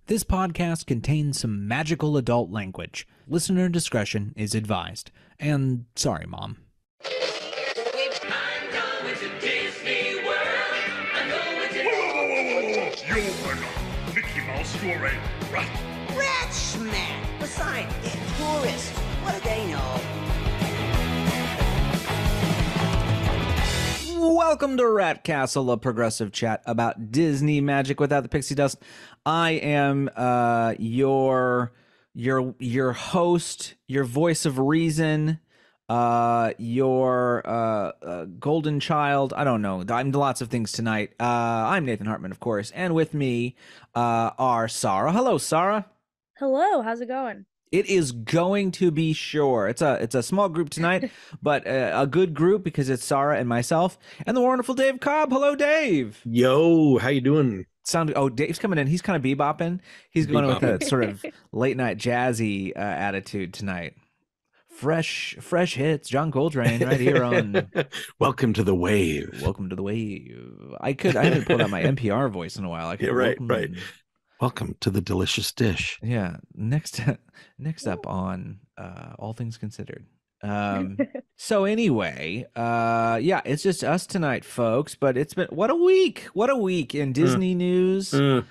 This podcast contains some magical adult language. Listener discretion is advised. And sorry, Mom. I'm going to Disney World. I'm going to... Whoa. You are not Mickey Mouse, you're a rat. Rat smack! Besides, they're tourists. What do they know? Welcome to Rat Castle, a progressive chat about Disney magic without the pixie dust. I am your host, your voice of reason, your golden child. I don't know. I'm lots of things tonight. I'm Nathan Hartman, of course, and with me are Sarah. Hello, Sarah. Hello, how's it going? It is going to be sure. It's a small group tonight, but a good group because it's Sarah and myself and the wonderful Dave Cobb. Hello, Dave. Yo, how you doing? Dave's coming in. He's kind of bebopping. He's going with a sort of late night jazzy attitude tonight. Fresh hits. John Coltrane right here on. Welcome to the Wave. Welcome to the Wave. I haven't pulled out my NPR voice in a while. Yeah, right. Welcome to the delicious dish. Yeah. Next up on All Things Considered. So anyway, it's just us tonight, folks. But it's been what a week in Disney news, in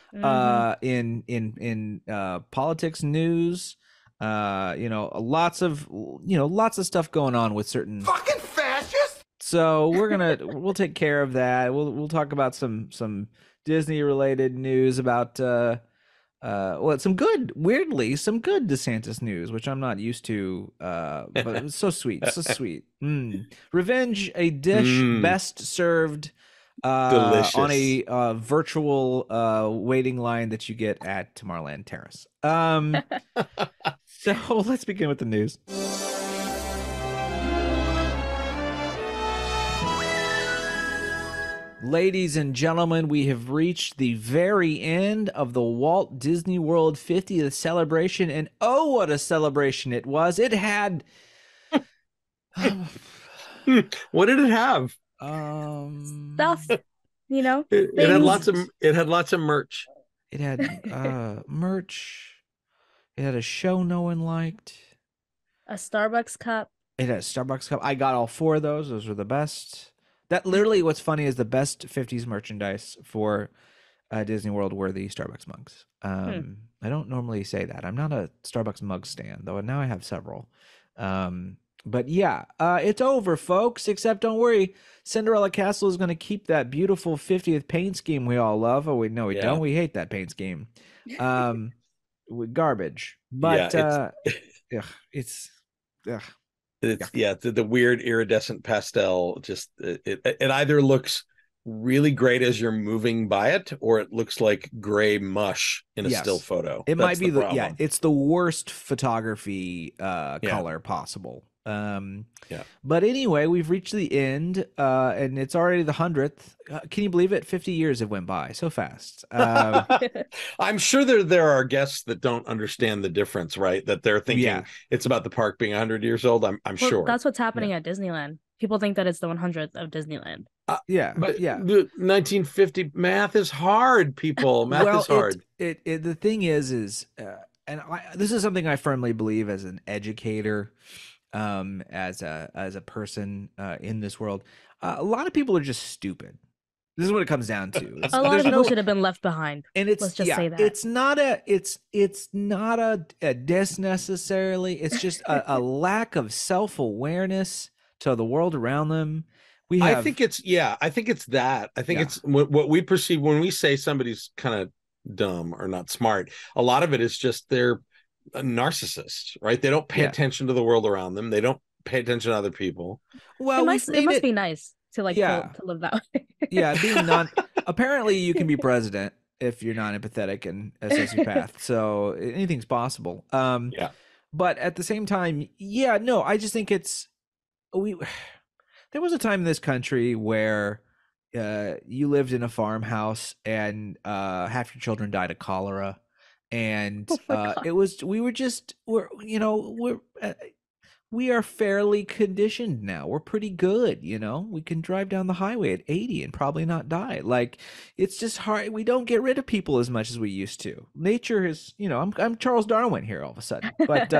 politics news. Lots of stuff going on with certain Fucking fascist! So we'll take care of that. We'll talk about some Disney related news about some good DeSantis news, which I'm not used to, but it's so sweet. Revenge, a dish best served delicious on a virtual waiting line that you get at Tomorrowland Terrace. So let's begin with the news. Ladies and gentlemen, we have reached the very end of the Walt Disney World 50th celebration, and oh, what a celebration it was. It had... What did it have? Stuff, It had lots of merch. It had merch. It had a show no one liked. A Starbucks cup. It had a Starbucks cup. I got all four of those. Those were the best. That literally, what's funny is the best 50s merchandise for Disney World were the Starbucks mugs. I don't normally say that. I'm not a Starbucks mug stan, though, and now I have several. But yeah, it's over, folks, except don't worry. Cinderella Castle is going to keep that beautiful 50th paint scheme we all love. Oh, wait, no, we don't. We hate that paint scheme. Garbage. But it's the weird iridescent pastel. Just it either looks really great as you're moving by it, or it looks like gray mush in a still photo. It might be it's the worst photography color possible. But anyway, we've reached the end, and it's already the 100th. Can you believe it? 50 years have went by so fast. I'm sure there are guests that don't understand the difference, right? That they're thinking it's about the park being 100 years old. I'm sure that's what's happening at Disneyland. People think that it's the 100th of Disneyland. But the 1950 math is hard. People, math is hard. The thing is, this is something I firmly believe as an educator. As a person in this world, a lot of people are just stupid. This is what it comes down to. A lot of people should have been left behind. And let's just say that it's not a diss necessarily. It's just a lack of self-awareness to the world around them. I think it's that. I think it's what we perceive when we say somebody's kind of dumb or not smart. A lot of it is just they're a narcissist, right? They don't pay attention to the world around them. They don't pay attention to other people. Well, it must be nice to to live that way. Being apparently you can be president if you're not empathetic and a sociopath. So anything's possible. But at the same time, I just think there was a time in this country where you lived in a farmhouse and half your children died of cholera. And we are fairly conditioned now. We're pretty good, you know. We can drive down the highway at 80 and probably not die. Like, it's just hard. We don't get rid of people as much as we used to. Nature is, you know, I'm Charles Darwin here all of a sudden. But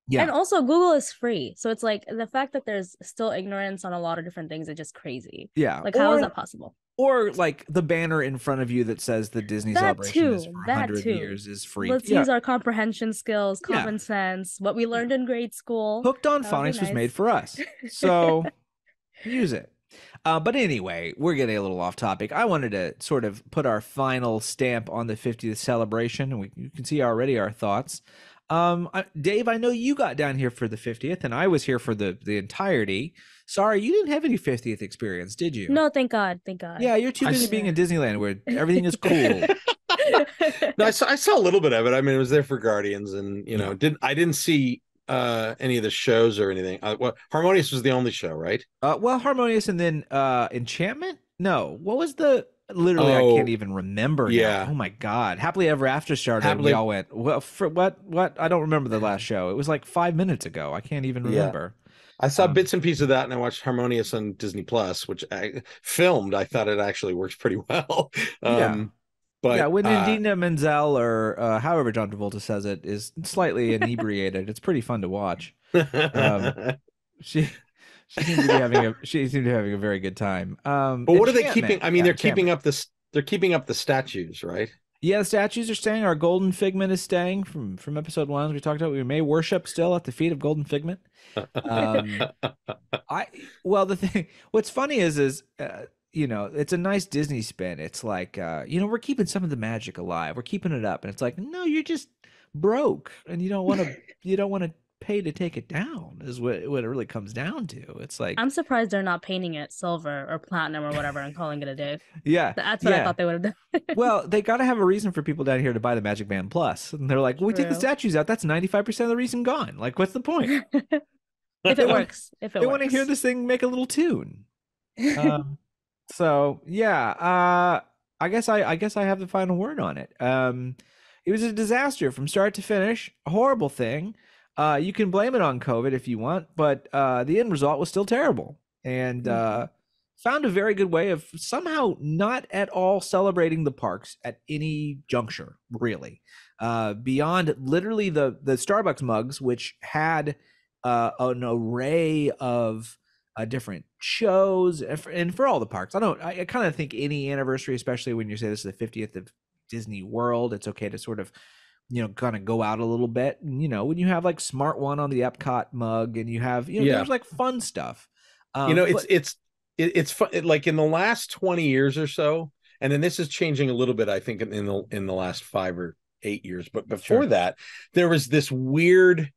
yeah. And also Google is free. So it's like the fact that there's still ignorance on a lot of different things is just crazy. Yeah. Like, how is that possible? Or like the banner in front of you that says the Disney celebration is for 100 years is free. Let's use our comprehension skills, common sense, what we learned in grade school. Hooked on Phonics was made for us. So use it. But anyway, we're getting a little off topic. I wanted to sort of put our final stamp on the 50th celebration. And you can see already our thoughts. Dave, I know you got down here for the 50th, and I was here for the entirety. Sorry, you didn't have any 50th experience, did you? No, thank God. Thank God. Yeah, you're too busy being in Disneyland where everything is cool. No, I saw a little bit of it. I mean, it was there for Guardians, and you know, I didn't see any of the shows or anything. Well, Harmonious was the only show, right? Well, Harmonious, and then Enchantment. No, what was the? Literally, I can't even remember. Yeah. Now. Oh my God. Happily Ever After started. And we all went. Well, for what? I don't remember the last show. It was like 5 minutes ago. I can't even remember. I saw bits and pieces of that, and I watched Harmonious on Disney Plus, which I filmed. I thought it actually works pretty well. But yeah, when Idina Menzel or however John Travolta says it is slightly inebriated, it's pretty fun to watch. She seemed to be having a very good time. But what are they keeping? I mean, they're keeping up the statues, right? Yeah, the statues are staying. Our golden figment is staying from episode 1, as we talked about. We may worship still at the feet of golden figment. What's funny is you know, it's a nice Disney spin. It's like you know, we're keeping some of the magic alive. We're keeping it up, and it's like, no, you're just broke, and you don't want to pay to take it down. Is what it really comes down to. It's like, I'm surprised they're not painting it silver or platinum or whatever and calling it a day. Yeah, that's what I thought they would have done. Well, they got to have a reason for people down here to buy the Magic Band Plus, and they're like, well, we take the statues out. That's 95% of the reason gone. Like, what's the point? If it works, they want to hear this thing make a little tune. So yeah, I guess I have the final word on it. It was a disaster from start to finish, a horrible thing. You can blame it on COVID if you want, but the end result was still terrible. And found a very good way of somehow not at all celebrating the parks at any juncture, really. Beyond literally the Starbucks mugs, which had an array of different shows, and for all the parks. I kind of think any anniversary, especially when you say this is the 50th of Disney World, it's okay to sort of, you know, kind of go out a little bit. And, you know, when you have like Smart One on the Epcot mug, and you have, you know, there's like fun stuff. You know, it's fun. Like in the last 20 years or so, and then this is changing a little bit, I think, in the last 5 or 8 years. But before that, there was this weird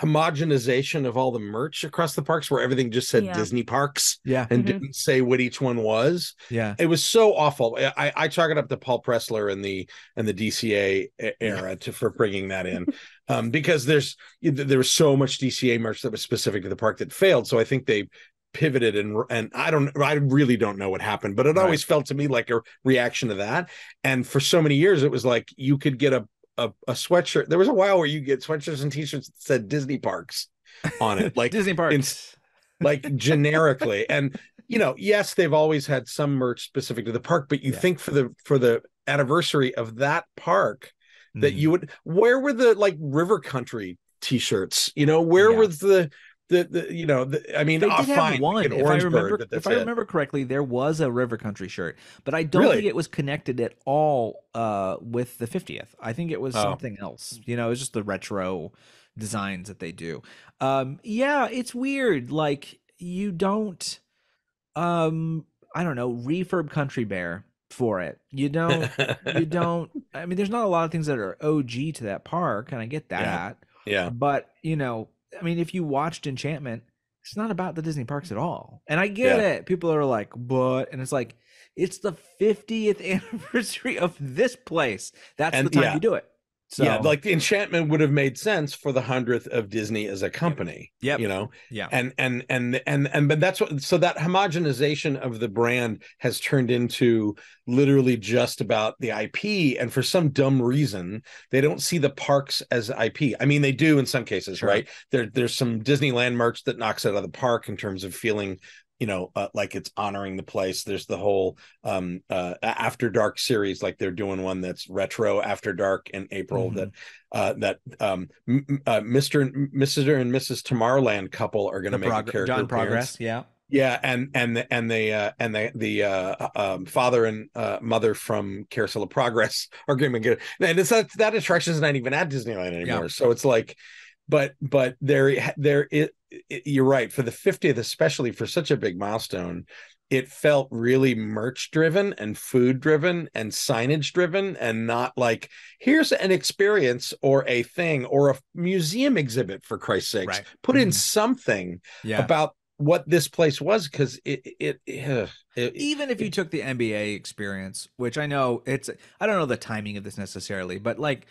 homogenization of all the merch across the parks, where everything just said Disney Parks, and didn't say what each one was. It was so awful. I chalk it up to Paul Pressler and the DCA era for bringing that in, because there was so much DCA merch that was specific to the park that failed. So I think they pivoted, and I really don't know what happened, but it always felt to me like a reaction to that. And for so many years, it was like you could get a sweatshirt. There was a while where you get sweatshirts and t-shirts that said Disney Parks on it, like Disney Parks, like generically. And you know, yes, they've always had some merch specific to the park, but you think for the anniversary of that park that you would, where were the like River Country t-shirts? You know, where was the you know, I mean, they did have one. If I remember correctly, there was a River Country shirt, but I don't think it was connected at all with the 50th. I think it was something else. You know, it was just the retro designs that they do. Yeah, it's weird. Like, you don't, I don't know, refurb Country Bear for it. You don't. I mean, there's not a lot of things that are OG to that park, and I get that. Yeah. But you know, I mean, if you watched Enchantment, it's not about the Disney parks at all. And I get it. People are like, but, and it's like, it's the 50th anniversary of this place. That's the time you do it. So yeah, like the enchantment would have made sense for the 100th of Disney as a company. Yep. You know, yeah, and but that's what, so that homogenization of the brand has turned into literally just about the IP. And for some dumb reason, they don't see the parks as IP. I mean, they do in some cases, Sure. right? There's some Disneyland merch that knocks it out of the park in terms of feeling, like it's honoring the place. There's the whole After Dark series, like they're doing one that's retro After Dark in April, Mhm. Mr. and Mrs. Tomorrowland couple are going to make a character John appearance. Progress, yeah. Yeah, and the father and mother from Carousel of Progress are going to get, and it's that attraction is not even at Disneyland anymore. Yeah. So it's like, but you're right, for the 50th, especially for such a big milestone, it felt really merch driven and food driven and signage driven, and not like, here's an experience or a thing or a museum exhibit, for Christ's sakes. Right. Put in something about what this place was, because even if you took the NBA experience, which I know I don't know the timing of this necessarily, but like,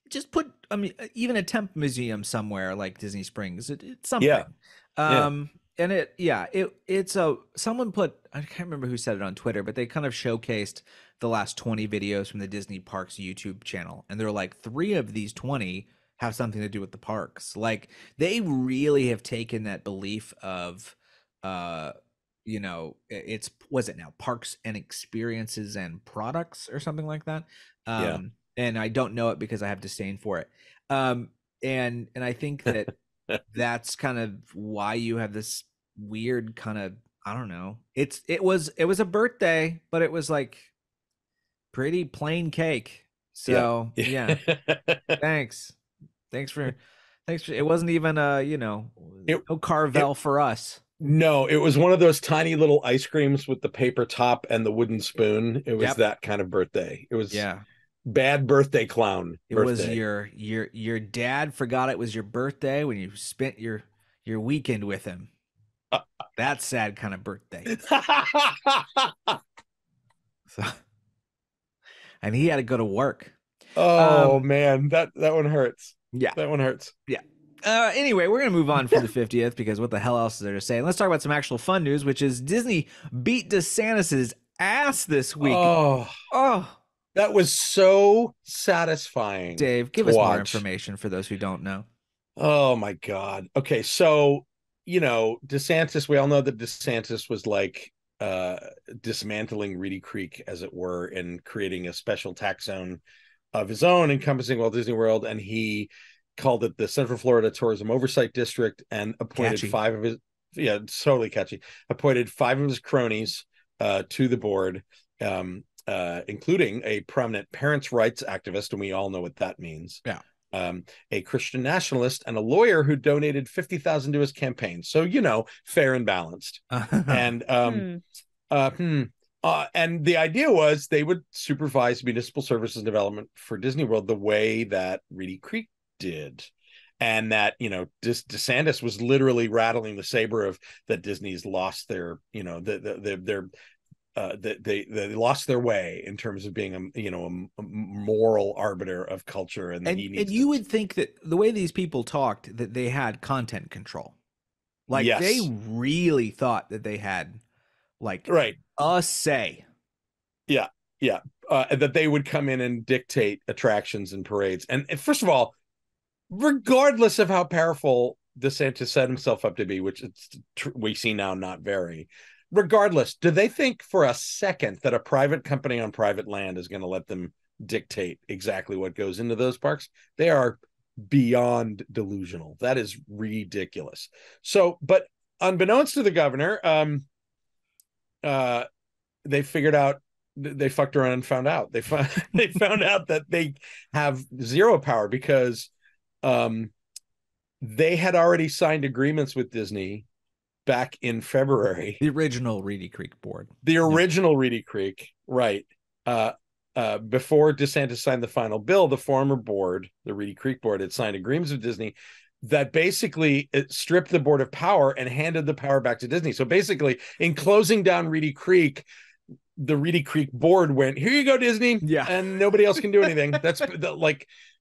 just put, I mean, even a temp museum somewhere like Disney Springs, it's something. And someone put, I can't remember who said it on Twitter, but they kind of showcased the last 20 videos from the Disney Parks YouTube channel. And they're like, 3 of these 20 have something to do with the parks. Like, they really have taken that belief of, was it now Parks and Experiences and Products or something like that? And I don't know it because I have disdain for it. And I think that that's kind of why you have this weird kind of, I don't know. It was a birthday, but it was like pretty plain cake. So yeah. Thanks for it wasn't even no Carvel for us. No, it was one of those tiny little ice creams with the paper top and the wooden spoon. It was that kind of birthday. It was bad birthday clown. It was your dad forgot it was your birthday when you spent your weekend with him. That sad kind of birthday. So, and he had to go to work. Oh man, that one hurts. Yeah, that one hurts. Yeah. Anyway, we're going to move on for the 50th because what the hell else is there to say? Let's talk about some actual fun news, which is Disney beat DeSantis's ass this week. Oh, that was so satisfying. Dave, give us more information for those who don't know. Oh my God. Okay, so DeSantis, we all know that DeSantis was like dismantling Reedy Creek, as it were, and creating a special tax zone of his own encompassing Walt Disney World, and he called it the Central Florida Tourism Oversight District and appointed 5 of his totally catchy, appointed 5 of his cronies to the board, including a prominent parents' rights activist, and we all know what that means. A Christian nationalist, and a lawyer who donated $50,000 to his campaign. So, fair and balanced. And and the idea was they would supervise municipal services development for Disney World the way that Reedy Creek did. And that, DeSantis was literally rattling the saber of that Disney's lost their, they lost their way in terms of being a moral arbiter of culture, and you would think that the way these people talked, that they had content control, like they really thought that they had a say. That they would come in and dictate attractions and parades. And first of all, regardless of how powerful DeSantis set himself up to be, which we see now not very. Regardless, do they think for a second that a private company on private land is going to let them dictate exactly what goes into those parks? They are beyond delusional. That is ridiculous. So, but unbeknownst to the governor, they figured out, they fucked around and found out. They found out that they have zero power because they had already signed agreements with Disney back in February. The original Reedy Creek board. The original Reedy Creek, right. Before DeSantis signed the final bill, the former board, the Reedy Creek board, had signed agreements with Disney that basically it stripped the board of power and handed the power back to Disney. So basically, in closing down Reedy Creek, the Reedy Creek board went, here you go, Disney. Yeah. And nobody else can do anything. That's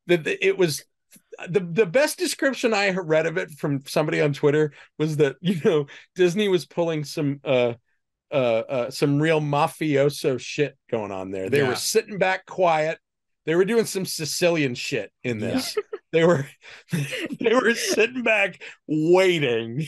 it was the best description I read of it from somebody on Twitter was that, Disney was pulling some real mafioso shit going on there. They were sitting back quiet. They were doing some Sicilian shit in this. Yeah. They were sitting back waiting.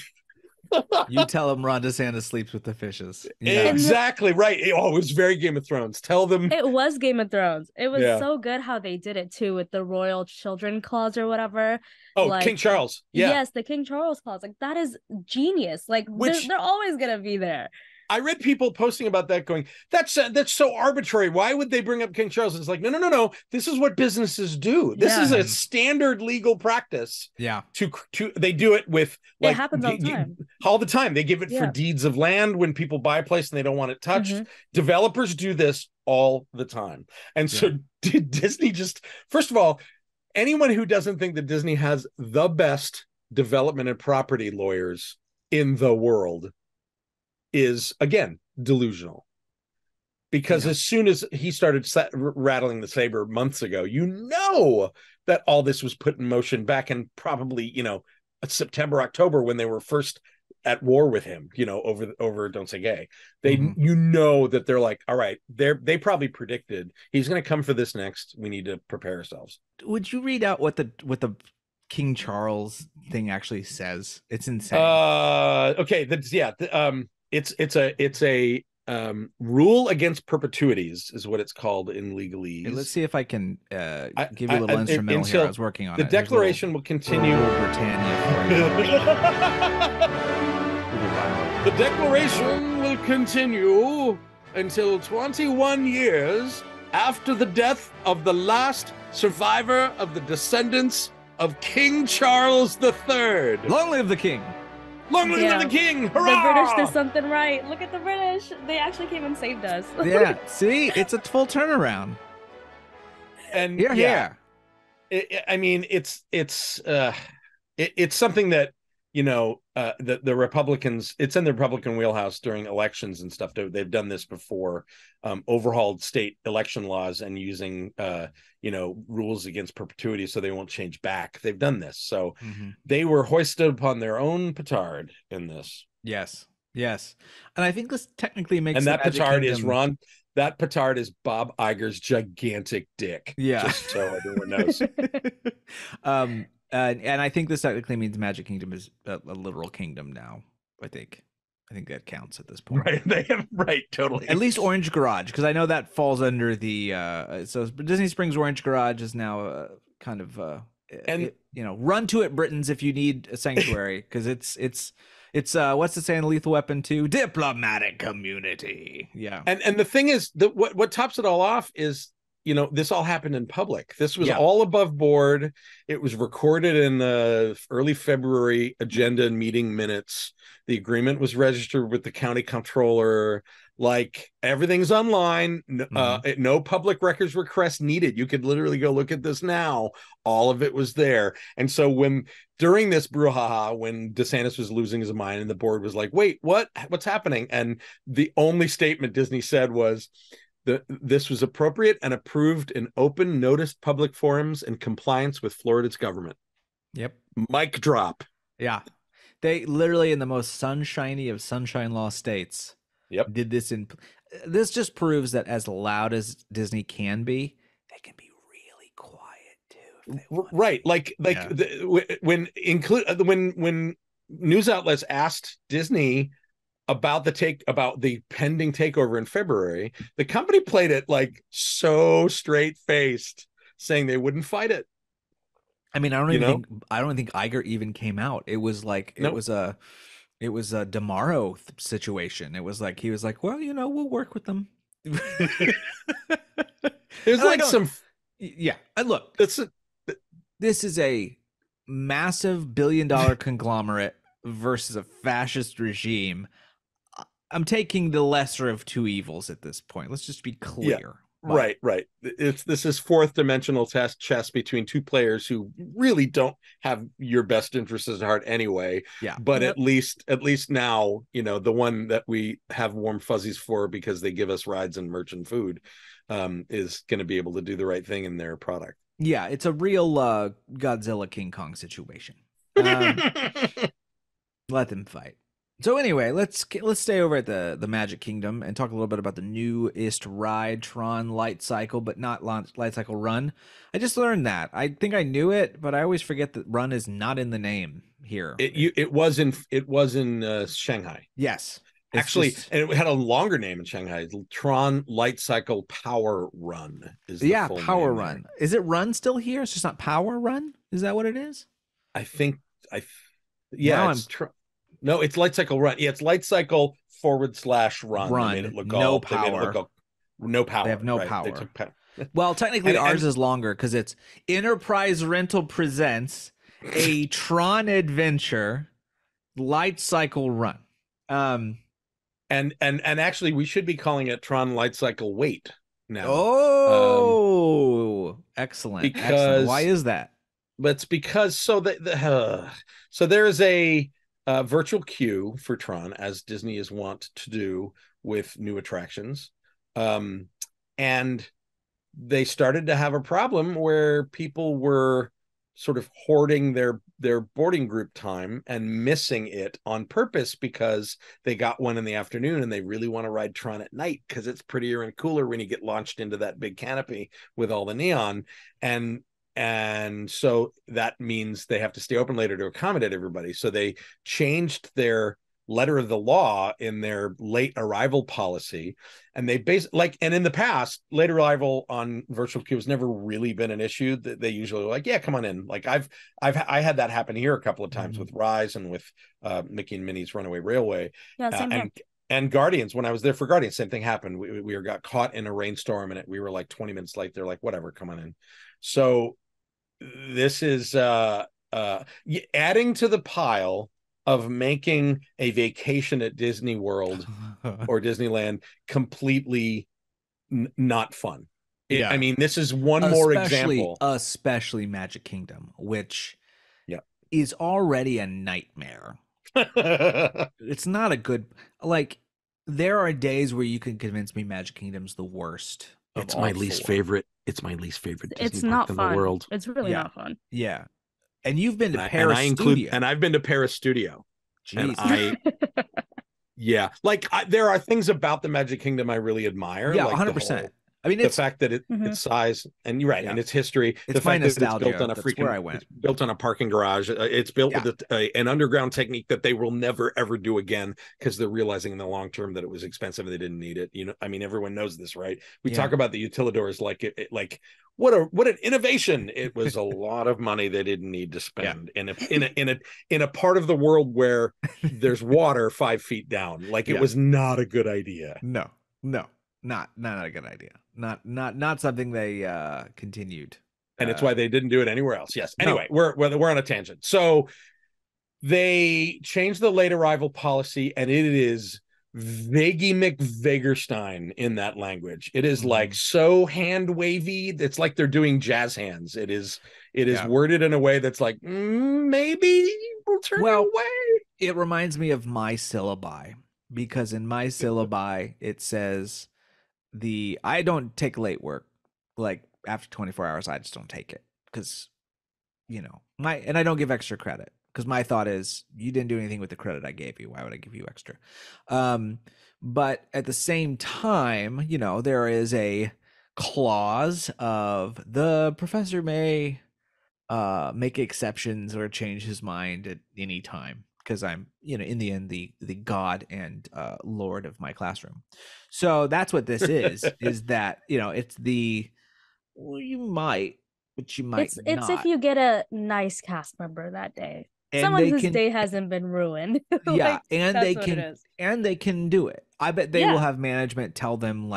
You tell them Ron DeSantis sleeps with the fishes. Yeah. Exactly right. It was very Game of Thrones. Tell them. It was Game of Thrones. It was so good how they did it too with the royal children clause or whatever. Oh, King Charles. Yeah. Yes, the King Charles clause. Like, that is genius. Like, they're always gonna be there. I read people posting about that going, that's so arbitrary. Why would they bring up King Charles? And it's like, no. This is what businesses do. This is a standard legal practice. Yeah. They do it with, like, it happens all the time. All the time. They give it for deeds of land when people buy a place and they don't want it touched. Mm-hmm. Developers do this all the time. And so did Disney just, first of all, anyone who doesn't think that Disney has the best development and property lawyers in the world is, again, delusional. Because as soon as he started rattling the saber months ago, that all this was put in motion back in probably, September, October, when they were first at war with him, over Don't Say Gay. They, that they're like, all right, they probably predicted he's going to come for this next. We need to prepare ourselves. Would you read out what the King Charles thing actually says? It's insane. Okay. It's a rule against perpetuities is what it's called in legalese. Hey, let's see if I can give you a little instrumental here. I was working on it. The declaration will continue. The declaration will continue until 21 years after the death of the last survivor of the descendants of King Charles III. Long live the king. Long live the king! Hurrah! The British did something right. Look at the British. They actually came and saved us. Yeah, see? It's a full turnaround. And here. It's something that, the Republicans, it's in the Republican wheelhouse during elections and stuff. They've done this before, overhauled state election laws and using, rules against perpetuity so they won't change back. They've done this. So they were hoisted upon their own petard in this. Yes. And I think this technically makes that petard that petard is Bob Iger's gigantic dick. Yeah. Just so everyone knows. And I think this technically means Magic Kingdom is a literal kingdom now. I think that counts at this point. Right. Totally. At least Orange Garage, because I know that falls under the. So Disney Springs Orange Garage is now kind of run to it, Britons, if you need a sanctuary, because it's what's the saying? Lethal Weapon 2, diplomatic community. Yeah. And the thing is that what tops it all off is, this all happened in public. This was all above board. It was recorded in the early February agenda and meeting minutes. The agreement was registered with the county comptroller. Like, everything's online. No public records request needed. You could literally go look at this now. All of it was there. And so during this brouhaha, when DeSantis was losing his mind and the board was like, wait, what's happening? And the only statement Disney said was, this was appropriate and approved in open, noticed public forums in compliance with Florida's government. Yep. Mic drop. Yeah. They literally, in the most sunshiny of sunshine law states, did this this just proves that as loud as Disney can be, they can be really quiet too. If they want. Right. When news outlets asked Disney about the pending takeover in February, the company played it like so straight-faced, saying they wouldn't fight it. I mean, I don't think Iger even came out. It was like it was a DeMauro situation. It was like he was like, well, we'll work with them. There's like some And look, this is a massive billion-dollar conglomerate versus a fascist regime. I'm taking the lesser of two evils at this point. Let's just be clear. Right. This is fourth dimensional chess between two players who really don't have your best interests at heart anyway. Yeah. But at least now, the one that we have warm fuzzies for because they give us rides and merch and food, is going to be able to do the right thing in their product. Yeah, it's a real Godzilla King Kong situation. Let them fight. So anyway, let's stay over at the Magic Kingdom and talk a little bit about the newest ride, Tron Light Cycle, but not Light Cycle Run. I just learned that. I think I knew it, but I always forget that Run is not in the name here. It was in Shanghai. Yes. Actually, and it had a longer name in Shanghai. Tron Light Cycle Power Run is the full Power name Run. there. Is it Run still here? It's just not Power Run? Is that what it is? I think no, it's Light Cycle Run. Yeah, it's Light Cycle /Run. Run. They made it look no power. No power. They have no right? power. Well, technically ours is longer because it's Enterprise Rental presents a Tron Adventure Light Cycle Run. And actually we should be calling it Tron Light Cycle Wait now. Oh, excellent. Because why is that? But it's because so there's a virtual queue for Tron, as Disney is wont to do with new attractions, and they started to have a problem where people were sort of hoarding their boarding group time and missing it on purpose because they got one in the afternoon and they really want to ride Tron at night because it's prettier and cooler when you get launched into that big canopy with all the neon. And so that means they have to stay open later to accommodate everybody. So they changed their letter of the law in their late arrival policy. And they and in the past, late arrival on virtual queue has never really been an issue. They usually are like, yeah, come on in. Like I had that happen here a couple of times with Rise and with Mickey and Minnie's Runaway Railway. Yeah, same here. And Guardians, when I was there for Guardians, same thing happened. We got caught in a rainstorm and we were like 20 minutes late. They're like, whatever, come on in. So this is adding to the pile of making a vacation at Disney World or Disneyland completely not fun. I mean, this is one more example. Especially Magic Kingdom, which is already a nightmare. It's not a good, there are days where you can convince me Magic Kingdom's the worst. It's my least favorite. It's my least favorite Disney it's park not in fun. the world. It's really not fun. Yeah. And you've been to Paris Studio. And I've been to Paris Studio. Jeez. And there are things about the Magic Kingdom I really admire. Yeah, 100%. I mean, the fact that its size and you're right, and its history. It's my nostalgia. It's where I went. It's built on a parking garage. It's built with an underground technique that they will never ever do again because they're realizing in the long term that it was expensive and they didn't need it. I mean, everyone knows this, right? We talk about the utilidors like what an innovation. It was a lot of money they didn't need to spend in a part of the world where there's water 5 feet down. It was not a good idea. No. Not a good idea. Not something they continued. And it's why they didn't do it anywhere else. Yes. Anyway, we're on a tangent. So they changed the late arrival policy, and it is Vaggy McVagerstein in that language. It is so hand wavy. It's like they're doing jazz hands. It is worded in a way that's like, maybe we'll turn it away. It reminds me of my syllabi, because in my syllabi it says I don't take late work. After 24 hours, I just don't take it because, and I don't give extra credit because my thought is you didn't do anything with the credit I gave you. Why would I give you extra? But at the same time, there is a clause of the professor may make exceptions or change his mind at any time, because I'm, in the end, the god and lord of my classroom. So that's what this is that, it's you might, but you might not. It's if you get a nice cast member that day. Someone whose day hasn't been ruined. Yeah, and they can do it. I bet they will have management tell them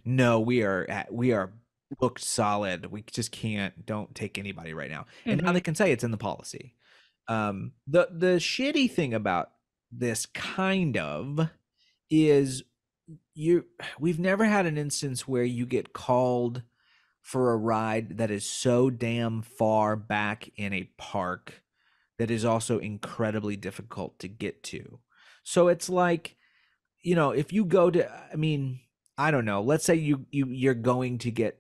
no, we are booked solid. We just don't take anybody right now. And now they can say it's in the policy. The shitty thing about this kind of is we've never had an instance where you get called for a ride that is so damn far back in a park that is also incredibly difficult to get to. So it's like, if you go to, I mean, I don't know, let's say you're going to get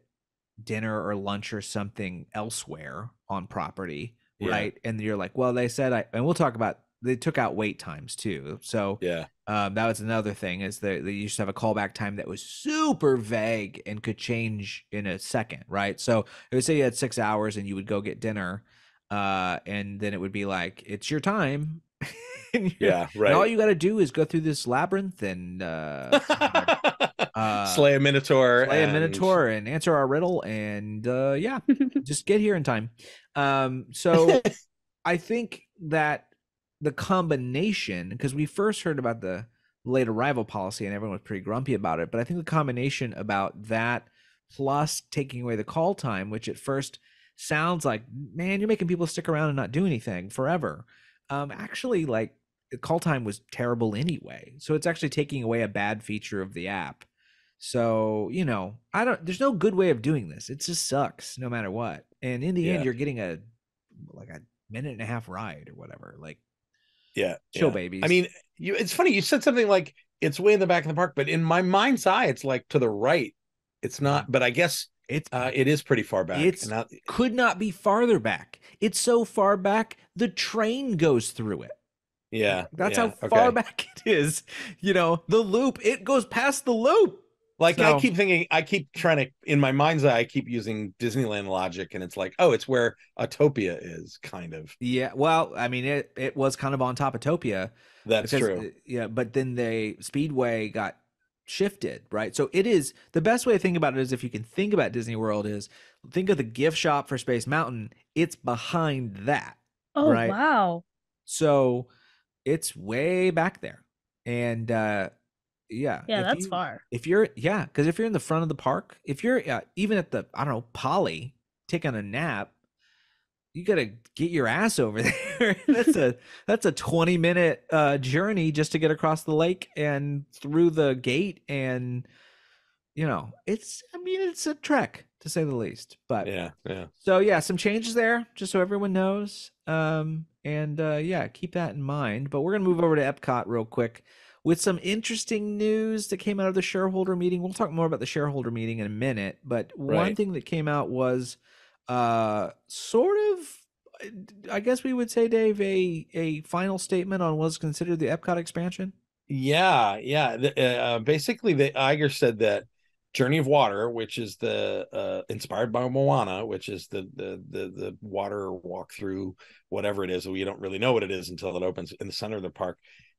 dinner or lunch or something elsewhere on property, right? And you're like, well, they said and we'll talk about, they took out wait times too. So that was another thing, is they used to have a callback time that was super vague and could change in a second, right? So it would say you had 6 hours and you would go get dinner, and then it would be like, it's your time. And all you got to do is go through this labyrinth and slay a minotaur and answer our riddle, and just get here in time. So I think that the combination, because we first heard about the late arrival policy and everyone was pretty grumpy about it, but I think the combination about that plus taking away the call time, which at first sounds like, man, you're making people stick around and not do anything forever. Actually, like, the call time was terrible anyway. So it's actually taking away a bad feature of the app. So, there's no good way of doing this. It just sucks no matter what. And in the end, you're getting a minute and a half ride or whatever. Like, chill, babies. I mean, it's funny. You said something like it's way in the back of the park, but in my mind's eye, it's like to the right. It's not, but I guess it is pretty far back. It could not be farther back. It's so far back, the train goes through it. Yeah. That's how far back it is. The loop, it goes past the loop. Like, so, I keep trying to, in my mind's eye, I keep using Disneyland logic, and it's like, oh, it's where Autopia is, kind of. Yeah, well, I mean, it was kind of on top of Autopia. That's true. Yeah, but then the Speedway got shifted, right? So it is, the best way to think about it is, if you can think about Disney World, is think of the gift shop for Space Mountain. It's behind that. Oh, right? Wow. So it's way back there. And that's far. Because if you're in the front of the park, if you're even at the, I don't know, Poly, taking a nap, you gotta get your ass over there. that's a 20-minute journey just to get across the lake and through the gate, and it's a trek, to say the least. But so some changes there, just so everyone knows. Keep that in mind. But we're gonna move over to Epcot real quick with some interesting news that came out of the shareholder meeting. We'll talk more about the shareholder meeting in a minute, but one thing that came out was sort of, I guess we would say, Dave, a final statement on what's considered the Epcot expansion. Basically, the Iger said that Journey of Water, which is the inspired by Moana, which is the water walk through, whatever it is, we don't really know what it is until it opens in the center of the park.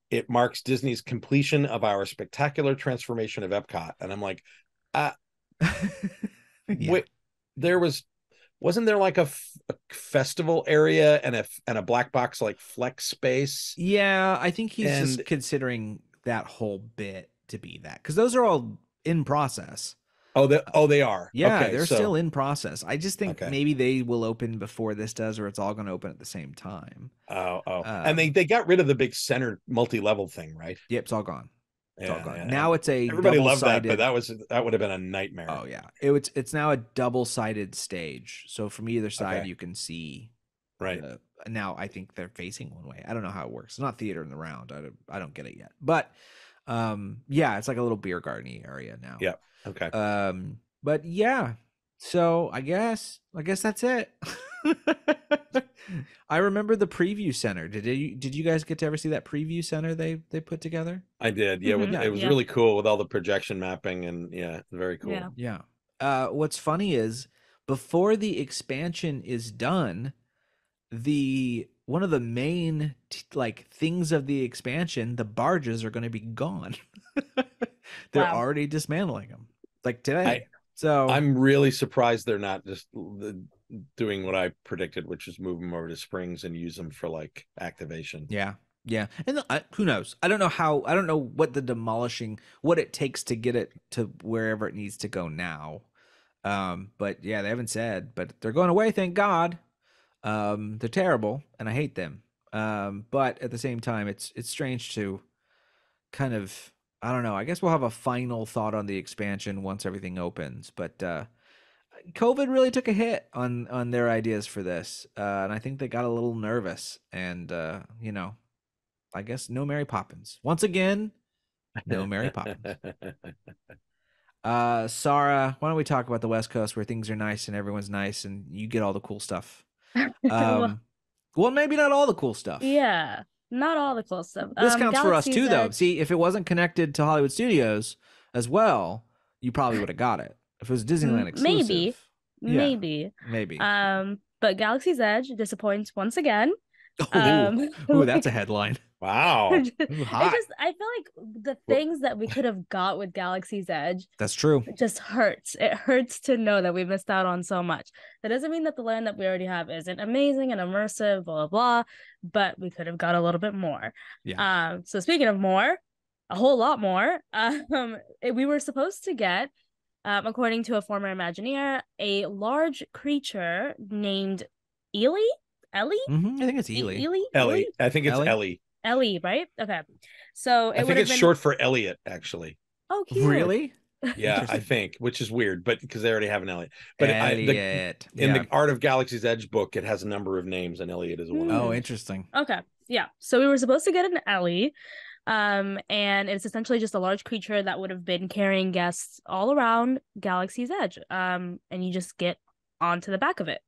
It marks Disney's completion of our spectacular transformation of Epcot. And I'm like, wait, wasn't there like a festival area and a black box like flex space? Yeah, I think he's just considering that whole bit to be that, because those are all in process. They are. Yeah, okay, they're still in process. I just think maybe they will open before this does, or it's all going to open at the same time. And they got rid of the big center multi-level thing, right? Yep, it's all gone. It's all gone. Yeah. Now it's a everybody loved that, but that would have been a nightmare. Oh yeah, it's now a double-sided stage. So from either side you can see. Right. Now I think they're facing one way. I don't know how it works. It's not theater in the round. I don't get it yet. But it's like a little beer garden area now. Yeah. Okay. But yeah, so I guess that's it. I remember the preview center. Did you guys get to ever see that preview center they put together? I did. Yeah, it was really cool with all the projection mapping, and very cool. Yeah. What's funny is, before the expansion is done, one of the main things of the expansion, the barges, are going to be gone. They're already dismantling them, like today. So I'm really surprised they're not just doing what I predicted, which is move them over to Springs and use them for like activation. Yeah. And who knows? I don't know what what it takes to get it to wherever it needs to go now. But they haven't said, but they're going away. Thank God. They're terrible and I hate them. But at the same time, it's strange to kind of, I don't know. I guess we'll have a final thought on the expansion once everything opens. But COVID really took a hit on their ideas for this, and I think they got a little nervous. And you know, I guess no Mary Poppins once again. No Mary Poppins. Sarah, why don't we talk about the West Coast where things are nice and everyone's nice and you get all the cool stuff? Well, maybe not all the cool stuff. Yeah, not all the cool stuff. This counts for us too, though. Edge. See, if it wasn't connected to Hollywood Studios as well, you probably would have got it. If it was Disneyland exclusive, maybe. But Galaxy's Edge disappoints once again. Ooh, that's a headline. Wow. I feel like the things that we could have got with Galaxy's Edge. That's true. It just hurts. It hurts to know that we missed out on so much. That doesn't mean that the land that we already have isn't amazing and immersive, blah, blah, blah. But we could have got a little bit more. Yeah. So speaking of more, a whole lot more. We were supposed to get, according to a former Imagineer, a large creature named Ellie? Ellie? I think it's Ellie. Ellie. I think it's Ellie. Ellie, right? Okay. So I think it's short for Elliot, actually. Oh, cute. Really? Yeah, I think, which is weird, but because they already have an Elliot. But Elliot. In the Art of Galaxy's Edge book, it has a number of names, and Elliot is one. Oh, interesting. Okay. Yeah. So we were supposed to get an Ellie. And it's essentially just a large creature that would have been carrying guests all around Galaxy's Edge. And you just get onto the back of it.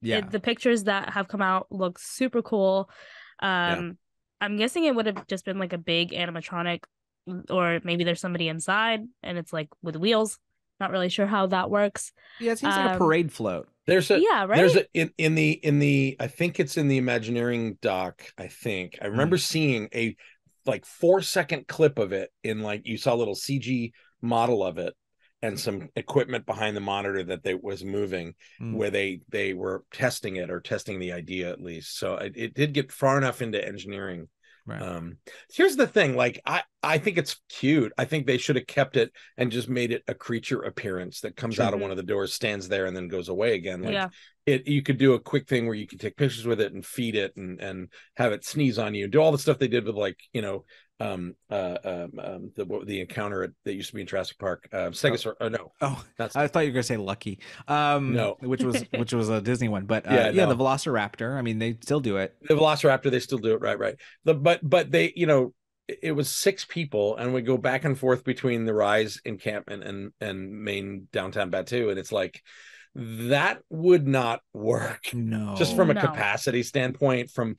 Yeah. The pictures that have come out look super cool. I'm guessing it would have just been like a big animatronic, or maybe there's somebody inside and it's like with wheels. Not really sure how that works. Yeah, it seems like a parade float. There's a right. There's a in the I think it's in the Imagineering doc. I remember seeing a like 4-second clip of it in like you saw a little CG model of it and some equipment behind the monitor that was moving where they were testing it, or testing the idea at least. So it did get far enough into engineering. Right. Here's the thing, like I think it's cute. I think they should have kept it and just made it a creature appearance that comes out of one of the doors, stands there, and then goes away again. Like you could do a quick thing where you could take pictures with it and feed it and have it sneeze on you. Do all the stuff they did with, like, you know, the encounter that used to be in Jurassic Park, Stegosaurus. I thought you were gonna say Lucky. No, which was a Disney one, but the Velociraptor. I mean, they still do it. The Velociraptor, they still do it, right. But they, you know, it was 6 people, and we go back and forth between the Rise encampment and main downtown Batu, and it's like, that would not work. No, just from a capacity standpoint, from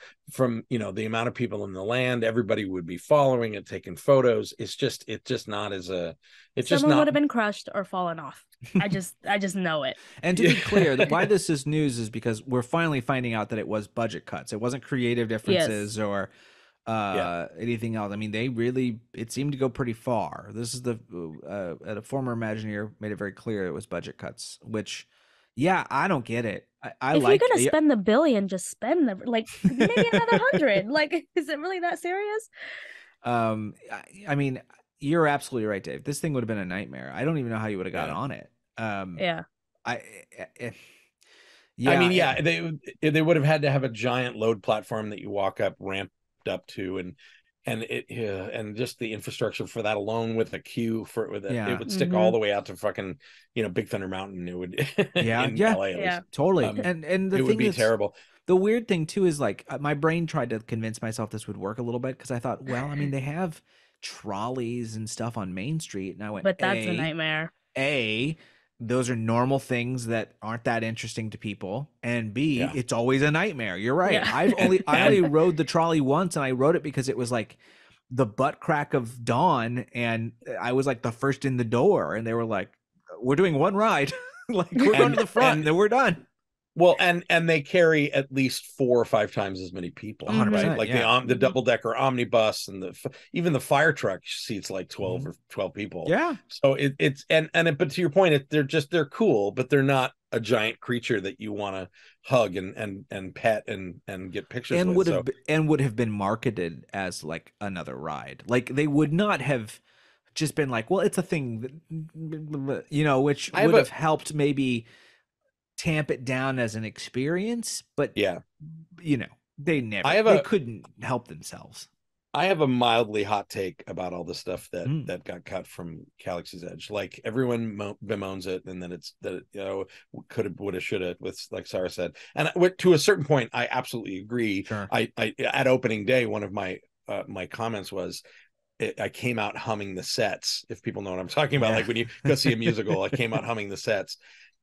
you know, the amount of people in the land, everybody would be following it, taking photos. It's just not as a. Someone would have been crushed or fallen off. I just know it. And to be clear, why this is news is because we're finally finding out that it was budget cuts. It wasn't creative differences or anything else. I mean, it seemed to go pretty far. This is a former Imagineer made it very clear it was budget cuts, which. Yeah, I don't get it. If you're gonna spend the $1 billion, just spend maybe another 100. Like, is it really that serious? I mean, you're absolutely right, Dave. This thing would have been a nightmare. I don't even know how you would have got on it. They would have had to have a giant load platform that you walk up, ramped up to, and just the infrastructure for that alone, with a queue it would stick all the way out to fucking, you know, Big Thunder Mountain. It would in LA, totally. And the it would be terrible. The weird thing too is, like, my brain tried to convince myself this would work a little bit, because I thought, well, I mean, they have trolleys and stuff on Main Street, and I went, but that's a nightmare. Those are normal things that aren't that interesting to people, and B, it's always a nightmare. You're right. Yeah. I only rode the trolley once, and I rode it because it was like the butt crack of dawn, and I was like the first in the door, and they were like, "We're doing one ride, like we're going to the front, and then we're done." Well, and they carry at least 4 or 5 times as many people, right? Like the double decker omnibus, and even the fire truck seats like 12 or 12 people. Yeah. So but to your point, they're cool, but they're not a giant creature that you want to hug and pet and get pictures and with. would have been marketed as like another ride. Like, they would not have just been like, well, it's a thing that, you know, which would have helped maybe tamp it down as an experience, but you know, they couldn't help themselves. I have a mildly hot take about all the stuff that got cut from Galaxy's Edge. Like everyone bemoans it, and then it's that could have, would have, should have. With like Sarah said, and to a certain point, I absolutely agree. Sure. I at opening day, one of my my comments was, I came out humming the sets. If people know what I'm talking about, like when you go see a musical, I came out humming the sets.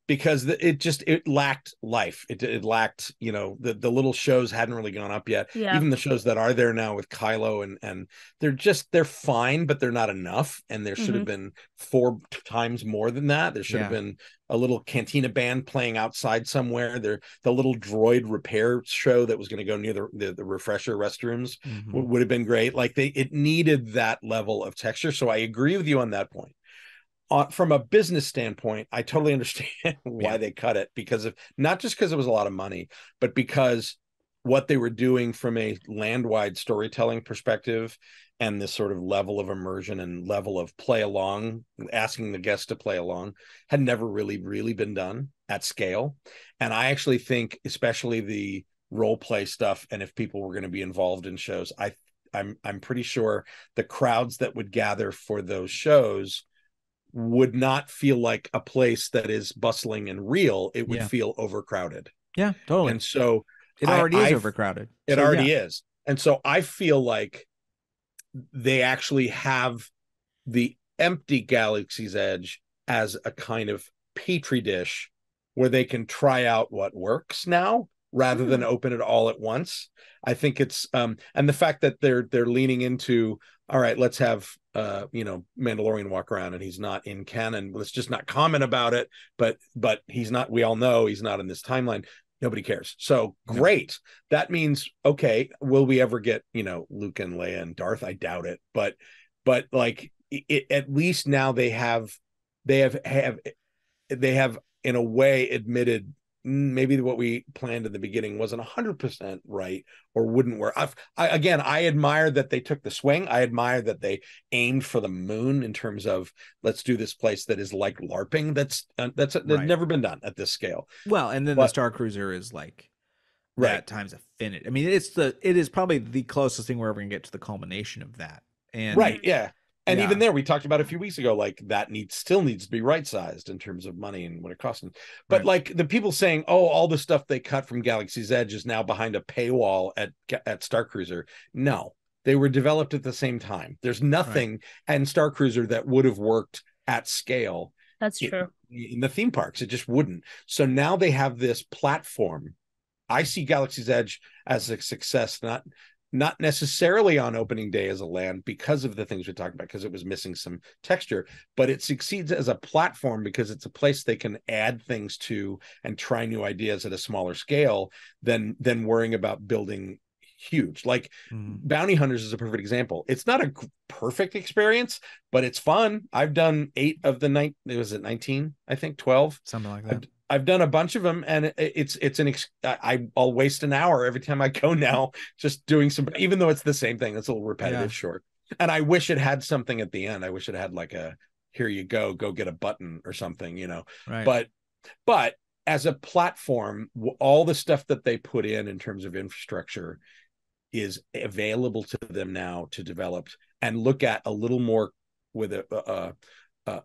Because it lacked life. It lacked, the little shows hadn't really gone up yet. Yeah. Even the shows that are there now with Kylo and they're fine, but they're not enough. And there should have been 4 times more than that. There should have been a little cantina band playing outside somewhere. The little droid repair show that was going to go near the refresher restrooms would have been great. Like it needed that level of texture. So I agree with you on that point. From a business standpoint, I totally understand why they cut it, because of not just because it was a lot of money, but because what they were doing from a land-wide storytelling perspective and this sort of level of immersion and level of play along, asking the guests to play along, had never really been done at scale. And I actually think, especially the role play stuff, and if people were going to be involved in shows, I'm pretty sure the crowds that would gather for those shows would not feel like a place that is bustling and real. It would feel overcrowded. Yeah, totally. And so it already is overcrowded. It already is. And so I feel like they actually have the empty Galaxy's Edge as a kind of petri dish where they can try out what works now rather than open it all at once. I think it's and the fact that they're leaning into, all right, let's have Mandalorian walk around and he's not in canon. Let's just not comment about it. But he's not, we all know he's not in this timeline. Nobody cares. So great. That means, okay, will we ever get, Luke and Leia and Darth? I doubt it. But like at least now they have in a way admitted maybe what we planned in the beginning wasn't 100% right or wouldn't work. I admire that they took the swing. I admire that they aimed for the moon in terms of, let's do this place that is like LARPing. That's never been done at this scale. Well, and then the Star Cruiser is like that times infinite. I mean, it is probably the closest thing we're ever gonna get to the culmination of that. And yeah. And even there, we talked about a few weeks ago, like that still needs to be right-sized in terms of money and what it costs. But like the people saying, oh, all the stuff they cut from Galaxy's Edge is now behind a paywall at Star Cruiser. No, they were developed at the same time. There's nothing in Star Cruiser that would have worked at scale. That's true. In the theme parks, it just wouldn't. So now they have this platform. I see Galaxy's Edge as a success, not necessarily on opening day as a land because of the things we talked about, because it was missing some texture, but it succeeds as a platform because it's a place they can add things to and try new ideas at a smaller scale than worrying about building huge. Like Bounty Hunters is a perfect example. It's not a perfect experience, but it's fun. I've done 8 of the 9. Was it 19? I think 12, something like that. I've done a bunch of them, and I'll waste an hour every time I go now just doing some, even though it's the same thing. It's a little repetitive, short. And I wish it had something at the end. I wish it had like here you go get a button or something, Right. But as a platform, all the stuff that they put in terms of infrastructure is available to them now to develop and look at a little more with